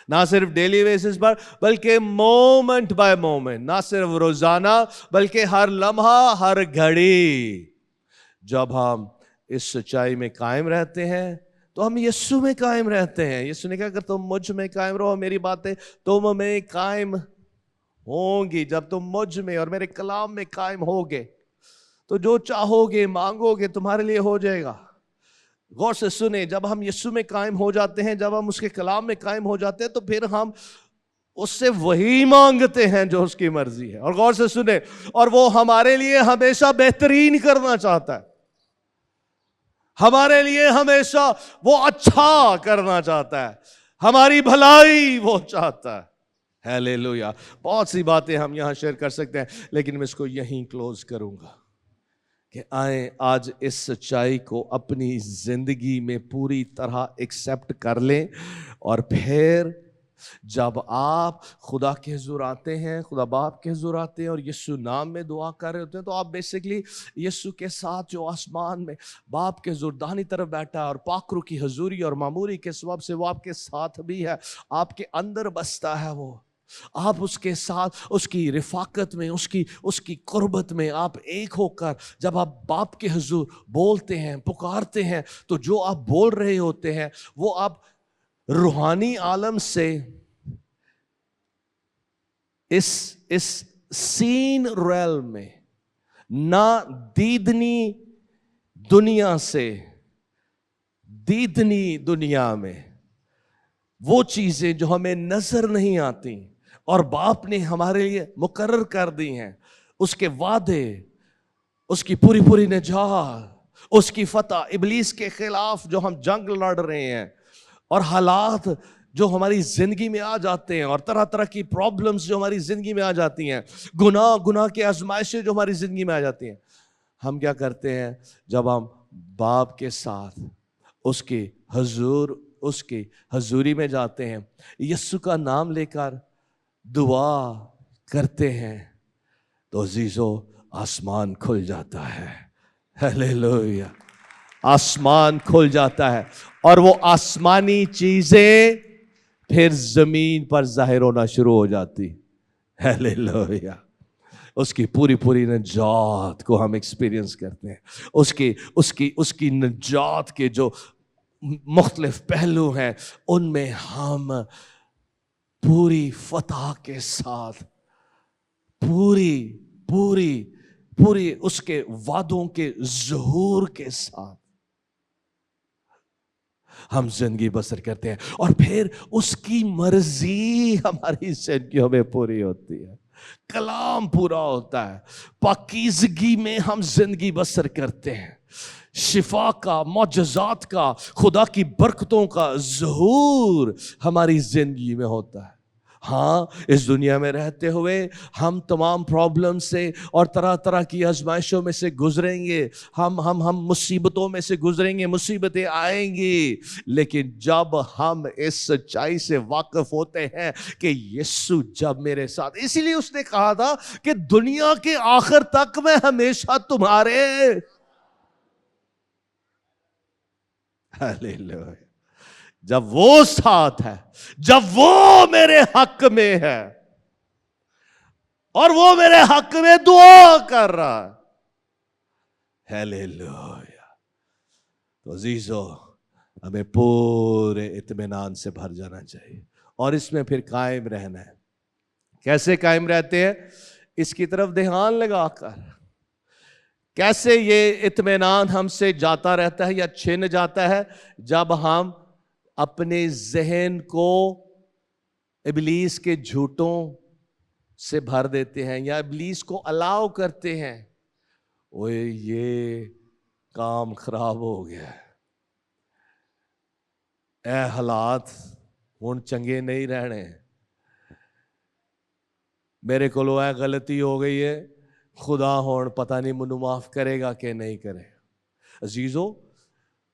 ना सिर्फ डेली बेसिस पर बल्कि मोमेंट बाय मोमेंट, ना सिर्फ रोजाना बल्कि हर लम्हा हर घड़ी, जब हम इस सच्चाई में कायम रहते हैं तो हम यीशु में कायम रहते हैं। यीशु ने कहा अगर तुम मुझ में कायम रहो, मेरी बातें तुम में कायम होंगी। जब तुम मुझ में और मेरे कलाम में कायम होगे तो जो चाहोगे मांगोगे तुम्हारे लिए हो जाएगा। गौर से सुने, जब हम यीशु में कायम हो जाते हैं, जब हम उसके कलाम में कायम हो जाते हैं तो फिर हम उससे वही मांगते हैं जो उसकी मर्जी है। और गौर से सुने, और वो हमारे लिए हमेशा बेहतरीन करना चाहता है, हमारे लिए हमेशा वो अच्छा करना चाहता है, हमारी भलाई वो चाहता है। हालेलुया। बहुत सी बातें हम यहां शेयर कर सकते हैं, लेकिन मैं इसको यहीं क्लोज करूंगा कि आए आज इस सच्चाई को अपनी जिंदगी में पूरी तरह एक्सेप्ट कर लें। और फिर जब आप खुदा के हुजूर आते हैं, खुदा बाप के हुजूर आते हैं और यीशु नाम में दुआ कर रहे होते हैं, तो आप बेसिकली यीशु के साथ जो आसमान में बाप के हुजूर दाहिनी तरफ बैठा है और पाकरू की हजूरी और मामूरी के सबब से वो आपके साथ भी है, आपके अंदर बसता है। वो आप उसके साथ, उसकी रिफाकत में, उसकी कुर्बत में आप एक होकर जब आप बाप के हुजूर बोलते हैं, पुकारते हैं, तो जो आप बोल रहे होते हैं वो आप रूहानी आलम से इस सीन रेल में, ना दीदनी दुनिया से दीदनी दुनिया में, वो चीजें जो हमें नजर नहीं आती और बाप ने हमारे लिए मुकर्रर कर दी हैं, उसके वादे, उसकी पूरी पूरी निजात, उसकी फतह, इब्लीस के खिलाफ जो हम जंग लड़ रहे हैं, और हालात जो हमारी जिंदगी में आ जाते हैं, और तरह तरह की प्रॉब्लम्स जो हमारी जिंदगी में आ जाती हैं, गुनाह की आजमाइशें जो हमारी जिंदगी में आ जाती हैं, हम क्या करते हैं जब हम बाप के साथ उसकी हजूरी में जाते हैं, यीशु का नाम लेकर दुआ करते हैं, तो अजीजों आसमान खुल जाता है। हालेलुया। आसमान खुल जाता है और वो आसमानी चीजें फिर जमीन पर जाहिर होना शुरू हो जाती। हालेलुया। उसकी पूरी पूरी निजात को हम एक्सपीरियंस करते हैं। उसकी निजात के जो मुख्तलिफ पहलू हैं उनमें हम पूरी फतह के साथ, पूरी उसके वादों के ज़हूर के साथ हम जिंदगी बसर करते हैं, और फिर उसकी मर्जी हमारी जिंदगियों में पूरी होती है, कलाम पूरा होता है, पाकीज़गी में हम जिंदगी बसर करते हैं, शिफा का, मौजज़ात का, खुदा की बरकतों का ज़हूर हमारी जिंदगी में होता है। हाँ, इस दुनिया में रहते हुए हम तमाम प्रॉब्लम से और तरह तरह की आजमाइशों में से गुजरेंगे, हम मुसीबतों में से गुजरेंगे, मुसीबतें आएंगी, लेकिन जब हम इस सच्चाई से वाकिफ होते हैं कि यीशु जब मेरे साथ, इसीलिए उसने कहा था कि दुनिया के आखिर तक मैं हमेशा तुम्हारे। हालेलुया। जब वो साथ है, जब वो मेरे हक में है और वो मेरे हक में दुआ कर रहा है। हालेलुया। तो अजीजों, हमें पूरे इत्मीनान से भर जाना चाहिए और इसमें फिर कायम रहना है। कैसे कायम रहते हैं? इसकी तरफ ध्यान लगाकर। कैसे ये इत्मीनान हमसे जाता रहता है या छिन जाता है? जब हम अपने जहन को इब्लीस के झूठों से भर देते हैं या इब्लीस को अलाउ करते हैं। ओए ये काम खराब हो गया, ए हालात हुण चंगे नहीं रहने, मेरे को ए गलती हो गई है, खुदा हुण पता नहीं मैनू माफ करेगा कि नहीं करेगा। अजीजों,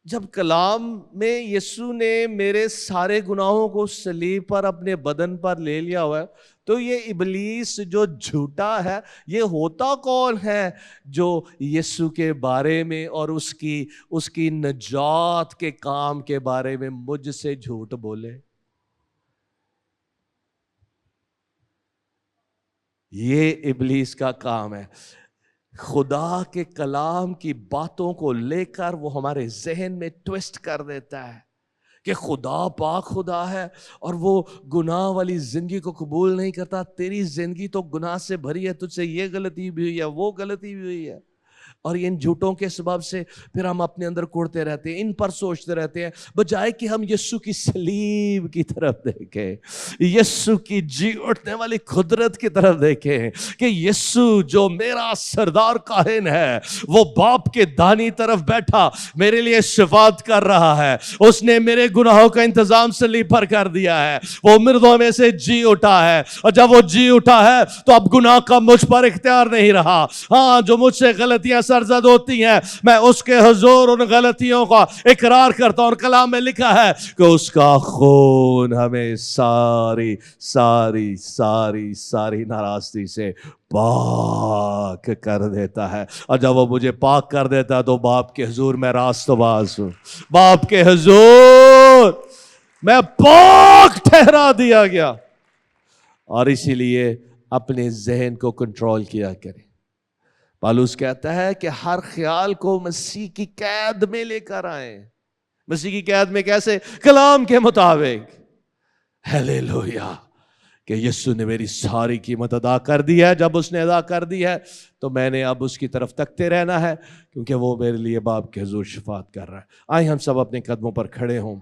जब कलाम में यीशु ने मेरे सारे गुनाहों को सलीब पर अपने बदन पर ले लिया हुआ है, تو یہ ابلیس جو جھوٹا ہے، یہ ہوتا کون ہے جو یسوع کے بارے میں اور اس کی نجات کے کام کے بارے میں مجھ سے جھوٹ بولے؟ یہ ابلیس کا کام ہے۔ خدا کے کلام کی باتوں کو لے کر وہ ہمارے ذہن میں ٹویسٹ کر دیتا ہے کہ خدا پاک خدا ہے اور وہ گناہ والی زندگی کو قبول نہیں کرتا۔ تیری زندگی تو گناہ سے بھری ہے، تجھ سے یہ غلطی بھی ہوئی ہے، وہ غلطی بھی ہوئی ہے، اور ان جھوٹوں کے سبب سے پھر ہم اپنے اندر کوڑتے رہتے ہیں، ان پر سوچتے رہتے ہیں، بجائے کہ ہم یسوع کی صلیب کی طرف دیکھیں، یسوع کی جی اٹھنے والی قدرت کی طرف دیکھیں کہ یسوع جو میرا سردار کاہن ہے، وہ باپ کے دانی طرف بیٹھا میرے لیے شفاعت کر رہا ہے، اس نے میرے گناہوں کا انتظام صلیب پر کر دیا ہے، وہ مردوں میں سے جی اٹھا ہے، اور جب وہ جی اٹھا ہے تو اب گناہ کا مجھ پر اختیار نہیں رہا۔ ہاں، جو مجھ سے غلطیاں سرزد ہوتی ہیں، میں اس کے حضور ان غلطیوں کا اقرار کرتا ہوں، اور کلام میں لکھا ہے کہ اس کا خون ہمیں ساری ساری ساری ساری ناراضگی سے پاک کر دیتا ہے، اور جب وہ مجھے پاک کر دیتا ہے تو باپ کے حضور میں راست باز ہوں، باپ کے حضور میں پاک ٹھہرا دیا گیا۔ اور اسی لیے اپنے ذہن کو کنٹرول کیا کریں۔ پالوس کہتا ہے کہ ہر خیال کو مسیح کی قید میں لے کر آئیں۔ مسیح کی قید میں کیسے؟ کلام کے مطابق۔ ہیلیلویا، کہ یسوع نے میری ساری قیمت ادا کر دی ہے۔ جب اس نے ادا کر دی ہے تو میں نے اب اس کی طرف تکتے رہنا ہے، کیونکہ وہ میرے لیے باپ کے حضور شفاعت کر رہا ہے۔ آئیں ہم سب اپنے قدموں پر کھڑے ہوں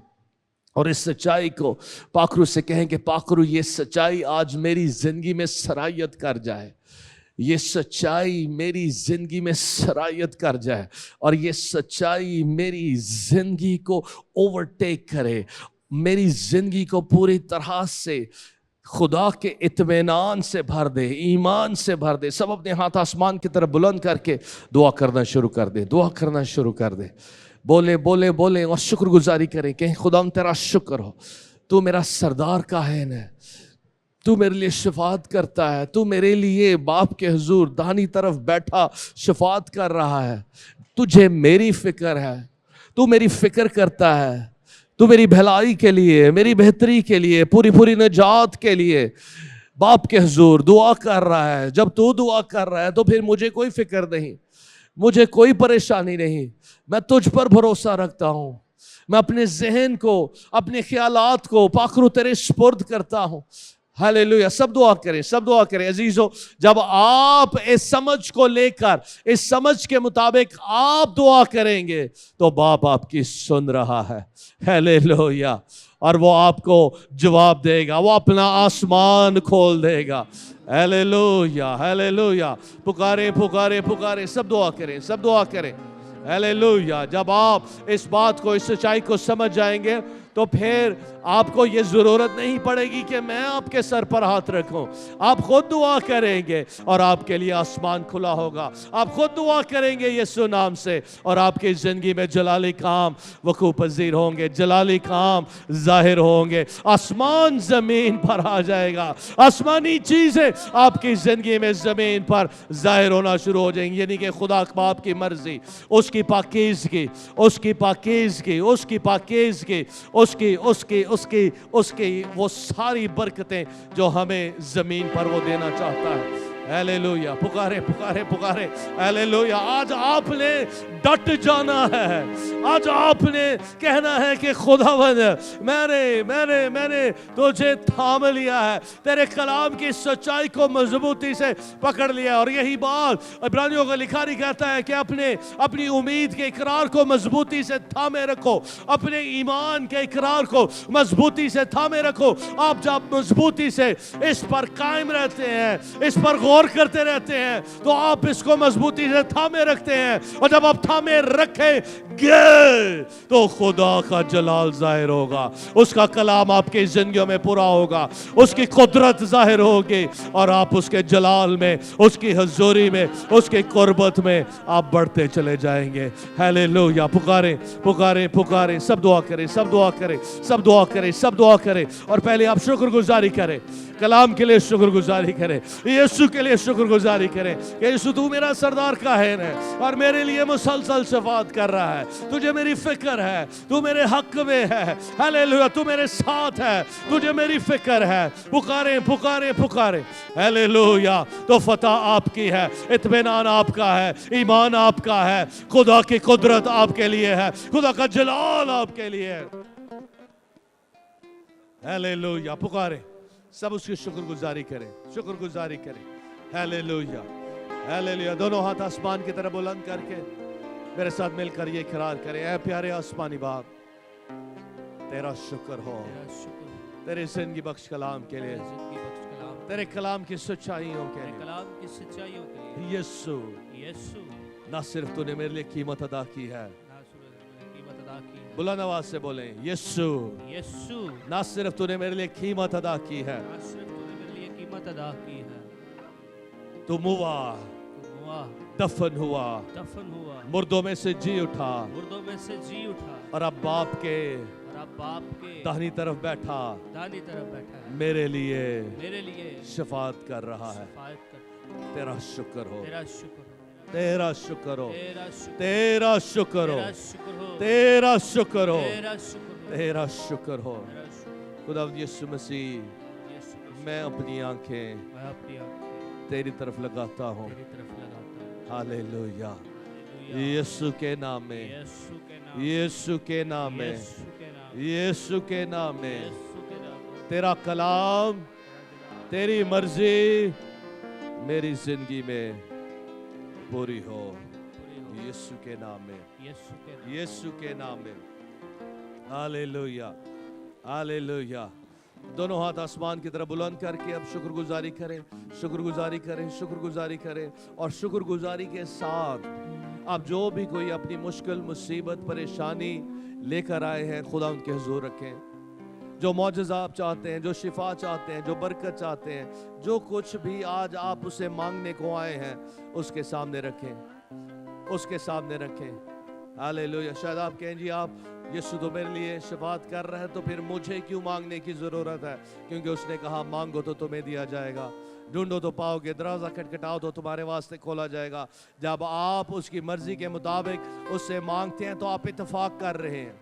اور اس سچائی کو پاکرو سے کہیں کہ پاکرو، یہ سچائی آج میری زندگی میں سرایت کر جائے، یہ سچائی میری زندگی میں سرایت کر جائے، اور یہ سچائی میری زندگی کو اوورٹیک کرے، میری زندگی کو پوری طرح سے خدا کے اطمینان سے بھر دے، ایمان سے بھر دے۔ سب اپنے ہاتھ آسمان کی طرف بلند کر کے دعا کرنا شروع کر دے، دعا کرنا شروع کر دے، بولے بولے بولے اور شکر گزاری کریں کہ خدا تیرا شکر ہو، تو میرا سردار کاہن ہے، تو میرے لیے شفاعت کرتا ہے، تو میرے لیے باپ کے حضور دانی طرف بیٹھا شفاعت کر رہا ہے، تجھے میری فکر ہے، تو میری فکر کرتا ہے، تو میری بھلائی کے لیے، میری بہتری کے لیے، پوری نجات کے لیے باپ کے حضور دعا کر رہا ہے۔ جب تو دعا کر رہا ہے تو پھر مجھے کوئی فکر نہیں، مجھے کوئی پریشانی نہیں، میں تجھ پر بھروسہ رکھتا ہوں، میں اپنے ذہن کو، اپنے خیالات کو پاکرو تیرے سپرد کرتا ہوں۔ ہیلیلویا، سب دعا کریں، سب دعا کریں۔ عزیزو، جب آپ اس سمجھ کو لے کر، اس سمجھ کے مطابق آپ دعا کریں گے تو باپ آپ کی سن رہا ہے۔ ہیلیلویا، اور وہ آپ کو جواب دے گا، وہ اپنا آسمان کھول دے گا۔ ہیلیلویا، ہیلیلویا، پکارے پکارے پکارے، سب دعا کریں، سب دعا کریں۔ ہیلیلویا، جب آپ اس بات کو، اس سچائی کو سمجھ جائیں گے تو پھر آپ کو یہ ضرورت نہیں پڑے گی کہ میں آپ کے سر پر ہاتھ رکھوں، آپ خود دعا کریں گے اور آپ کے لیے آسمان کھلا ہوگا، آپ خود دعا کریں گے یسوع نام سے، اور آپ کی زندگی میں جلالی کام وقوع پذیر ہوں گے، جلالی کام ظاہر ہوں گے، آسمان زمین پر آ جائے گا، آسمانی چیزیں آپ کی زندگی میں زمین پر ظاہر ہونا شروع ہو جائیں گی، یعنی کہ خدا باپ کی مرضی، اس کی پاکیزگی، اس کی پاکیزگی، اس کی پاکیزگی، اس کی وہ ساری برکتیں جو ہمیں زمین پر وہ دینا چاہتا ہے۔ ہیلیلویا، پکارے پکارے پکارے، ہیلیلویا۔ آج آپ نے ڈٹ جانا ہے، آج آپ نے کہنا ہے کہ خداوند میں نے تجھے تھام لیا ہے، تیرے کلام کی سچائی کو مضبوطی سے پکڑ لیا، اور یہی بات عبرانیوں کا لکھاری کہتا ہے کہ اپنی امید کے اقرار کو مضبوطی سے تھامے رکھو، اپنے ایمان کے اقرار کو مضبوطی سے تھامے رکھو۔ آپ جب مضبوطی سے اس پر قائم رہتے ہیں، اس پر غور کرتے رہتے ہیں، تو آپ اس کو مضبوطی سے تھامے رکھتے ہیں، اور جب آپ تھامے رکھیں گے تو خدا کا جلال ظاہر ہوگا، اس کا کلام آپ کی زندگیوں میں پورا ہوگا، اس کی قدرت ظاہر ہوگی، اور آپ اس کے جلال میں، اس کی حضوری میں، اس کی قربت میں آپ بڑھتے چلے جائیں گے۔ ہیلیلویا، پکاریں پکاریں پکاریں، سب دعا کریں، سب دعا کریں، سب دعا کریں، سب دعا کریں، اور پہلے آپ شکر گزاری کریں۔ कलाम के लिए शुक्रगुजारी करें, यीशु के लिए शुक्रगुजारी करें कि यीशु तू मेरा सरदार काहिर है और मेरे लिए मुसलसल शफाअत कर रहा है, तुझे मेरी फिक्र है, तू मेरे हक में है, हालेलुया, तू मेरे साथ है, तुझे मेरी फिक्र है। पुकारे पुकारे पुकारे, हालेलुया। तो फतह आपकी है, इत्मीनान आपका है, ईमान आपका है, खुदा की कुदरत आपके लिए है, खुदा का जलाल आपके लिए है। हालेलुया। पुकारे, सब उसकी शुक्रगुजारी करें, शुक्रगुजारी करें। Hallelujah, hallelujah. दोनों हाथ आसमान की तरफ बुलंद करके मेरे साथ मिलकर ये इकरार करें, ऐ प्यारे आसमानी बाप, तेरा शुक्र हो तेरे जिंदगी बख्श कलाम के लिए, तेरे कलाम की सच्चाइयों के लिए, कलाम की सच्चाइयों के लिए। यीशु, यीशु, ना सिर्फ तूने मेरे लिए कीमत अदा की है, ना सिर्फ कीमत अदा की है, बुलंद आवाज से बोलें, यीशु, यीशु, ना सिर्फ तूने मेरे लिए कीमत अदा की है, ना सिर्फ तूने मेरे लिए कीमत अदा की है, तू मुआ, तू हुआ, दफन हुआ, दफन हुआ, मुर्दों में से जी उठा मुर्दों में से जी उठा और अब बाप के और अब बाप के दाहिनी तरफ बैठा दाहिनी तरफ बैठा है, मेरे लिए मेरे लिए शफात कर रहा है। सफायत कर। तेरा शुक्र हो, तेरा शुक्र हो, तेरा शुक्र हो, तेरा शुक्र, तेरा शुक्र हो, तेरा शुक्र हो, तेरा शुक्र हो, तेरा शुक्र हो, तेरा शुक्र हो। तेरा शुक्र। खुदा यीशु मसीह, यीशु मसीह, मैं अपनी आंखें मैं अपनी आंखें तेरी तरफ लगाता हूँ। तेरी तरफ लगाता हूँ। हालेलुया। हालेलुया। यीशु के नाम में, यीशु के नाम, यीशु के नाम में, यीशु के नाम, यीशु के नाम में यीशु के नाम, तेरा कलाम, तेरी मर्जी मेरी जिंदगी में पूरी हो, पूरी हो। यीशु के नाम में, यीशु के नाम, यीशु के नाम में। Hallelujah, hallelujah. दोनों हाथ आसमान की तरफ बुलंद करके अब शुक्रगुजारी करें, शुक्रगुजारी करें, शुक्रगुजारी करें। और शुक्रगुजारी के साथ आप जो भी कोई अपनी मुश्किल, मुसीबत, परेशानी लेकर आए हैं, खुदा उनके हुजूर रखें। जो मौजज़ा आप चाहते हैं, जो शिफा चाहते हैं, जो बरकत चाहते हैं, जो कुछ भी आज आप उसे मांगने को आए हैं, उसके सामने रखें, उसके सामने रखें। हालेलुया। शायद आप कहें जी आप यीशु तो मेरे लिए शफात कर रहा है, तो फिर मुझे क्यों मांगने की ज़रूरत है? क्योंकि उसने कहा मांगो तो तुम्हें दिया जाएगा, ढूंढो तो पाओगे, दरवाज़ा खटखटाओ तो तुम्हारे वास्ते खोला जाएगा। जब आप उसकी मर्ज़ी के मुताबिक उससे मांगते हैं तो आप इत्तेफाक कर रहे हैं,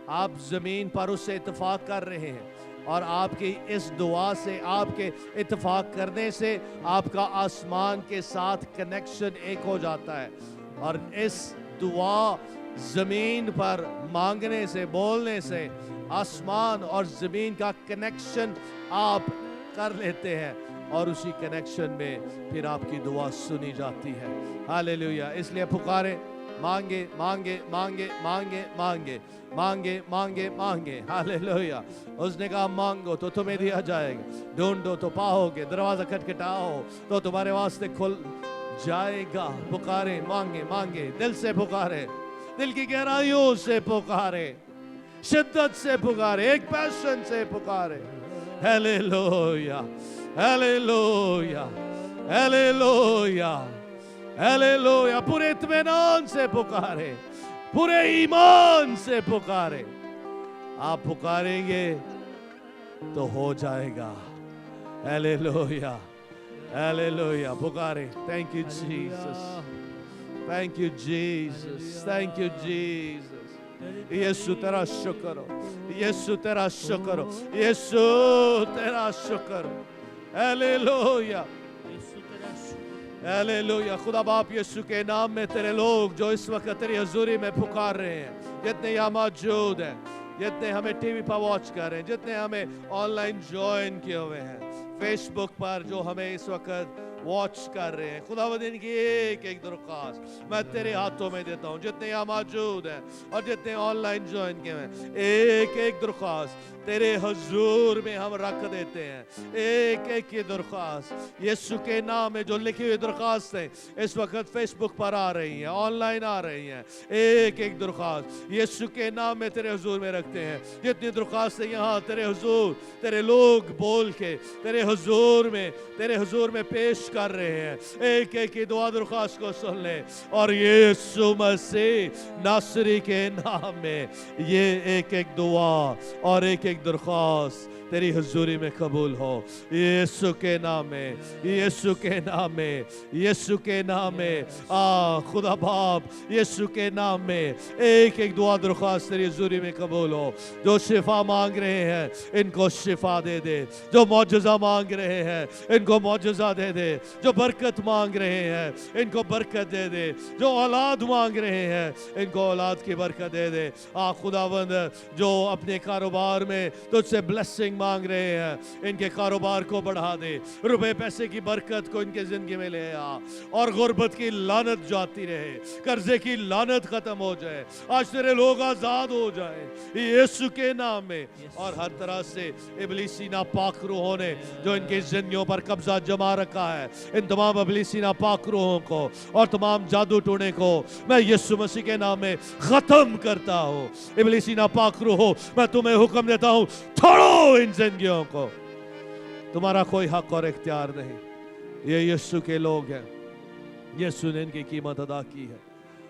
आप ज़मीन पर उससे इत्तेफाक कर रहे हैं। और आपकी इस दुआ से, आपके इत्तेफाक करने से आपका आसमान के साथ कनेक्शन एक हो जाता है। और इस दुआ ज़मीन पर मांगने से, बोलने से आसमान और ज़मीन का कनेक्शन आप कर लेते हैं और उसी कनेक्शन में फिर आपकी दुआ सुनी जाती है। हालेलुया। इसलिए पुकारे, मांगे मांगे मांगे मांगे मांगे मांगे मांगे मांगे। हालेलुया। उसने कहा मांगो तो तुम्हें दिया जाएगा, ढूंढो तो पाओगे, दरवाजा खटखटाओ तो तुम्हारे वास्ते खुल जाएगा। पुकारे, मांगे मांगे, दिल से पुकारे, दिल की गहराइयों से पुकारे, शिद्दत से पुकारे, एक पैशन से पुकारे। Hallelujah, hallelujah, hallelujah, hallelujah. पूरे इत्मीनान से पुकारे, पूरे ईमान से पुकारे। आप पुकारेंगे तो हो जाएगा। Hallelujah, hallelujah. पुकारे। Thank you Jesus, thank you Jesus, thank you Jesus. यीशु तेरा शुक्र हो, यीशु तेरा शुक्र हो, यीशु तेरा शुक्र हो। हालेलुया, यीशु तेरा शुक्र। हालेलुया। खुदा बाप यीशु के नाम में तेरे लोग जो इस वक्त तेरी हजूरी में पुकार रहे हैं, जितने यहाँ मौजूद हैं, जितने हमें टीवी पर वॉच कर रहे हैं, जितने हमें ऑनलाइन ज्वाइन किए हुए हैं, फेसबुक पर जो हमें इस वक्त वॉच कर रहे हैं, खुदावंद की एक एक दरख्वास्त मैं तेरे हाथों में देता हूँ। जितने यहाँ मौजूद हैं और जितने ऑनलाइन ज्वाइन किए हैं, एक एक दरख्वास्त तेरे हजूर में हम रख देते हैं। एक एक की दरख्वास्त यीशु के नाम में जो लिखी हुई दरख्वास्तें इस वक्त फेसबुक पर आ रही हैं, ऑनलाइन आ रही हैं, एक एक दरख्वास्त यीशु के नाम में तेरे हजूर में रखते हैं। जितनी दरख्वास्तें यहाँ तेरे हुजूर, तेरे लोग बोल के तेरे हुजूर में पेश कर रहे हैं, एक एक की दुआ दरख्वास्त को सुन ले और यीशु मसीह नासरी के नाम में ये एक एक दुआ और एक एक दरख्वास्त तेरी हुजूरी में कबूल हो, यीशु के नाम में, यीशु के नाम में, यीशु के नाम में। खुदा बाप यीशु के नाम में एक एक दुआ दरख्वास्त तेरी हुजूरी में कबूल हो। जो शिफा मांग रहे हैं इनको शिफा दे दे, जो मौजज़ा मांग रहे हैं इनको मौजज़ा दे दे, जो बरकत मांग रहे हैं इनको बरकत दे दे, जो औलाद मांग रहे हैं इनको औलाद की बरकत दे दे। खुदावंद जो अपने कारोबार में तुझसे ब्लेसिंग मांग रहे हैं इनके कारोबार को बढ़ा दे, रुपए पैसे की बरकत को इनके जिंदगी में ले आ और गुर्बत की लानत जाती रहे, कर्जे की लानत खत्म हो जाए, आज तेरे लोग आजाद हो जाए यीशु के नाम में। और हर तरह से इब्लीसी नापाक रूहों ने जो इनकी जिंदगियों पर कब्जा जमा रखा है, इन तमाम इब्लीसी नापाक रूहों को और तमाम जादू टोने को मैं यीशु मसीह के नाम में खत्म करता हूँ। इब्लीसी नापाक रूहों, मैं तुम्हें हुक्म देता हूँ, छोड़ो इन जिंदगियों को, तुम्हारा कोई हक और इख्तियार नहीं। ये यीशु के लोग हैं, यीशु ने इनकी कीमत अदा की है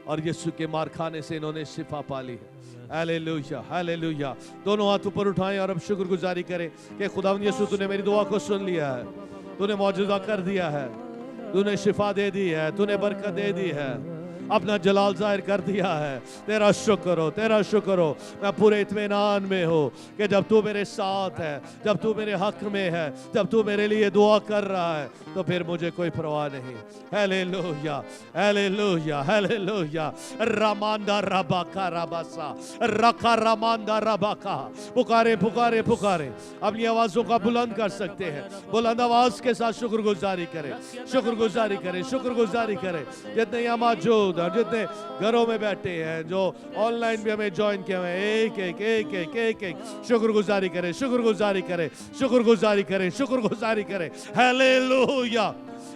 और यीशु के मार खाने से इन्होंने शिफा पाली है। Hallelujah, hallelujah. दोनों हाथ ऊपर उठाएं और अब शुक्रगुजारी करें कि खुदावंद यीशु तूने मेरी दुआ को सुन लिया है, तूने मौजूदा कर दिया है, तूने शिफा दे दी है, तूने बरकत दे दी है, अपना जलाल जाहिर कर दिया है। तेरा शुक्र हो, तेरा शुक्र हो। मैं पूरे इत्मीनान में हो कि जब तू मेरे साथ है, जब तू मेरे हक में है, जब तू मेरे लिए दुआ कर रहा है तो फिर मुझे कोई परवाह नहीं। Hallelujah, hallelujah, hallelujah. रामांदा रबाका राबासा रखा रामांदा रबाका। पुकारे पुकारे पुकारे, अपनी आवाज़ों का बुलंद कर सकते हैं, बुलंद आवाज़ के साथ शुक्रगुजारी करें, शुक्रगुजारी करें, शुक्रगुजारी करें। जितने यहाँ मौजूद और जितने घरों में बैठे हैं, जो ऑनलाइन भी हमें ज्वाइन किए हुए हैं, एक एक एक एक एक एक शुक्रगुजारी करें, शुक्रगुजारी करें, शुक्रगुजारी करें, शुक्रगुजारी करें। Hallelujah,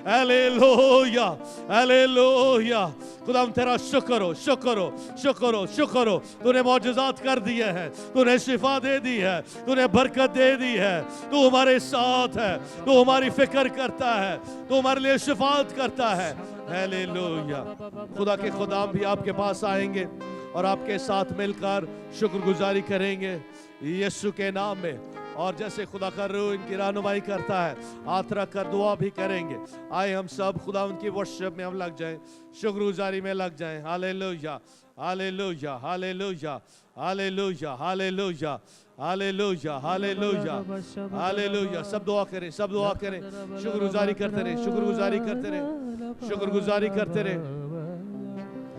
hallelujah, hallelujah. खुदा तेरा शुक्र हो, शुक्र हो, शुक्र हो, शुक्र हो। तूने मौजज़ात कर दिए हैं, तूने शिफा दे दी है, तूने बरकत दे दी है, तू हमारे साथ है, तू हमारी फिक्र करता है, तू हमारे लिए शिफात करता है। हालेलुया। खुदा के खुदाम भी आपके पास आएंगे और आपके साथ मिलकर शुक्रगुजारी करेंगे यीशु के नाम में। और जैसे खुदा का रूह इनकी रहनुमाई करता है, हाथ रख कर दुआ भी करेंगे। आए हम सब खुदा उनकी वर्शिप में हम लग जाएं, शुक्रगुजारी में लग जाएं। Hallelujah, hallelujah, hallelujah, hallelujah, hallelujah, hallelujah, hallelujah, hallelujah. सब दुआ करें, सब दुआ करें, शुक्रगुजारी करते रहे, शुक्रगुजारी करते रहे, शुक्रगुजारी करते रहे।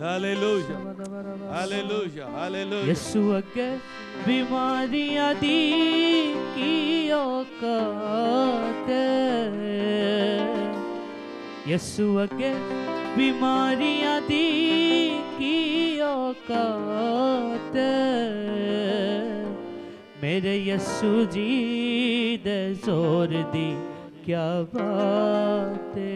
Hallelujah, hallelujah, hallelujah. यीशु अगे बीमारियां दी की औकात, यीशु अगे बीमारियां दी की औकात, मेरे यीशु जी दे जोर दी क्या बात है।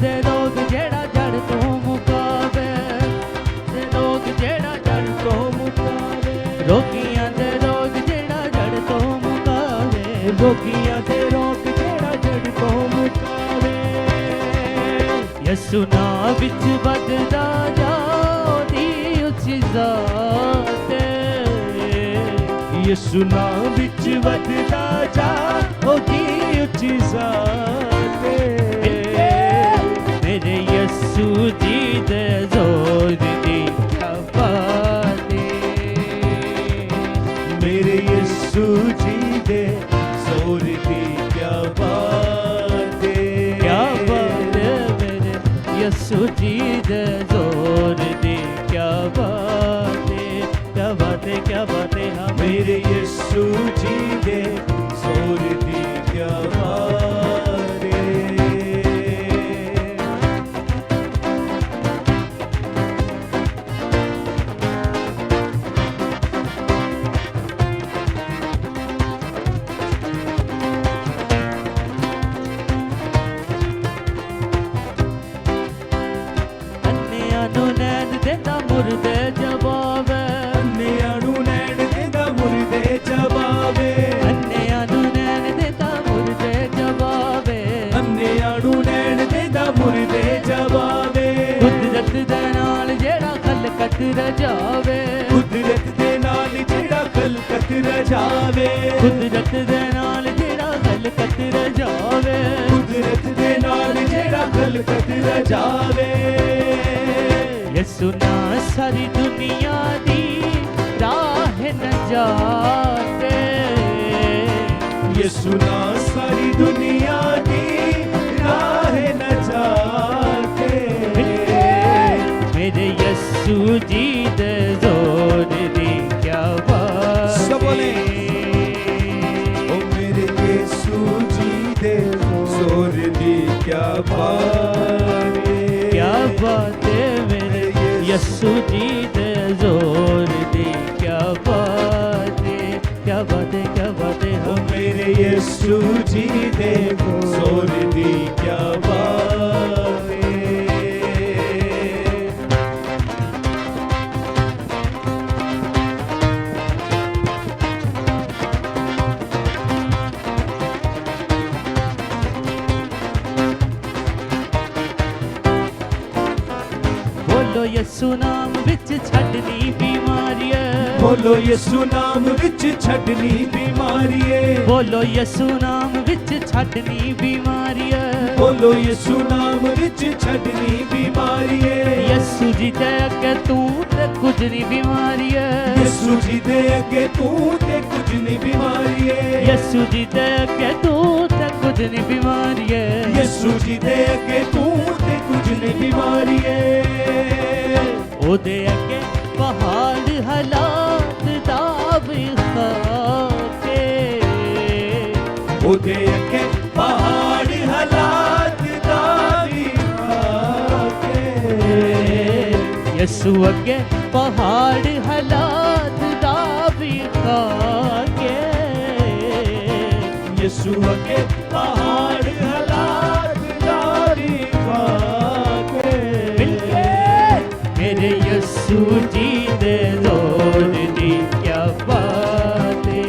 दे रोग जेड़ा जड़ तो मुकावे ते रोग जेड़ा जड़ तो मुकावे रोगियां दे रोग जेड़ा जड़ तो मुकावे रोगियां दे रोग जेड़ा जड़ तो मुकावे यसु नाम विच बददा जाओ दी उच्ची ज़ात यसु नाम विच वधदा जा ओदी उच्ची ज़ात मेरे यसु जी दे जोर दी क्या बात मेरे यसु जी दे जोर दी क्या बात क्या बात मेरे यसु जी दे जोर दी क्या बात क्या बात क्या बात हाँ मेरे यसु जी दे जोर दी क्या बात अन्नियां नूं नैन देंदा मुर्दे जवाब अन्नियां नूं नैन देंदा मुर्दे जवाबे अन्नियां नूं नैन देंदा मुर्दे जवाब अन्नियां नूं नैन देंदा मुर्दे जवाबे कुदरत दे नाल जेड़ा खलकत रजावे कुदरत दे नाल जेड़ा खलकत रजावे कुदरत दे नाल जेड़ा खलकत रजावे कुदरत दे नाल जेड़ा खलकत रजावे यसु ना सारी दुनिया दी राह नजात यसु ना सारी दुनिया दी राह नजात मेरे यसु जी दे जोर दी क्या बात सब बोले। ओ मेरे यसु जी दे जोर दी क्या बात क्या बात है मेरे यसु जी दे जोर दी क्या बात है क्या बात है क्या बात है ओ मेरे यसु जी दे जोर दी क्या बात बोलो यसु नाम विच छड़नी बीमारी है बोलो यसु नाम विच छड़नी बीमारी है बोलो यसु नाम विच छड़नी बीमारी है बोलो यसु नाम विच छड़नी बीमारी है यसु जी दे अगे तू ते कुछ नहीं बीमारी है यसु जी दे अगे तू ते कुछ नहीं बीमारी है यसु जी दे अगे तू ते कुछ नहीं बीमारी है यसु जी दे अगे तू ते कुछ नहीं बीमारी है ओदे अगे पहाड़ हालात दाब खाके ओदे अगे पहाड़ हालात दावी खाके यसु अगे पहाड़ हालात दाब खाके यसु अगे पहाड़ हालात दावी खाके मेरे यसु जी दे जोर दी क्या बात है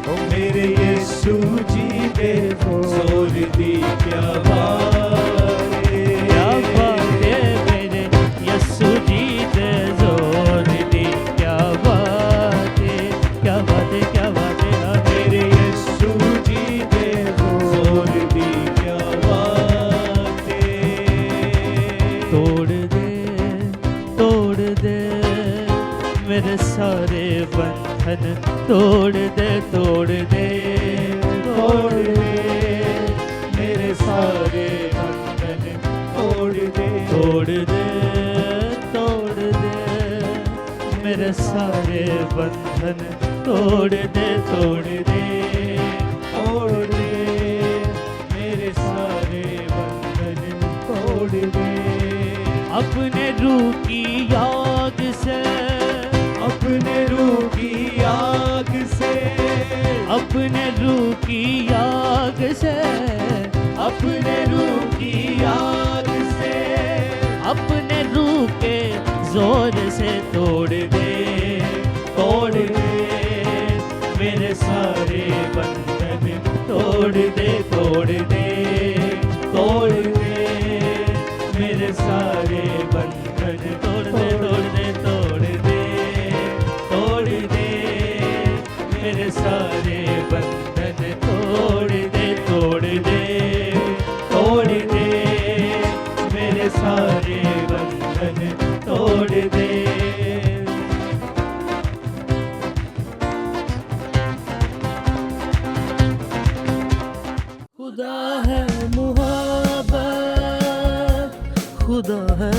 ओ मेरे यसु जी दे जोर दी क्या बात क्या बात है मेरे यसु जी दे जोर दी क्या बात है क्या बात है क्या बात है मेरे यसु जी दे जोर दी क्या बात तोड़ दे मेरे सारे बंधन तोड़ दे तोड़ दे मेरे सारे बंधन तोड़ दे मेरे सारे बंधन तोड़ दे मेरे सारे बंधन तोड़ दे अपने रूह की आग से अपने रूह की आग से अपने रूह की आग से अपने रूह की سارے بندھن توڑ دے توڑ دے توڑ دے توڑ دے میرے سارے بندھن توڑ دے توڑ دے توڑ دے میرے سارے بندھن توڑ دے خدا ہے محبت خدا ہے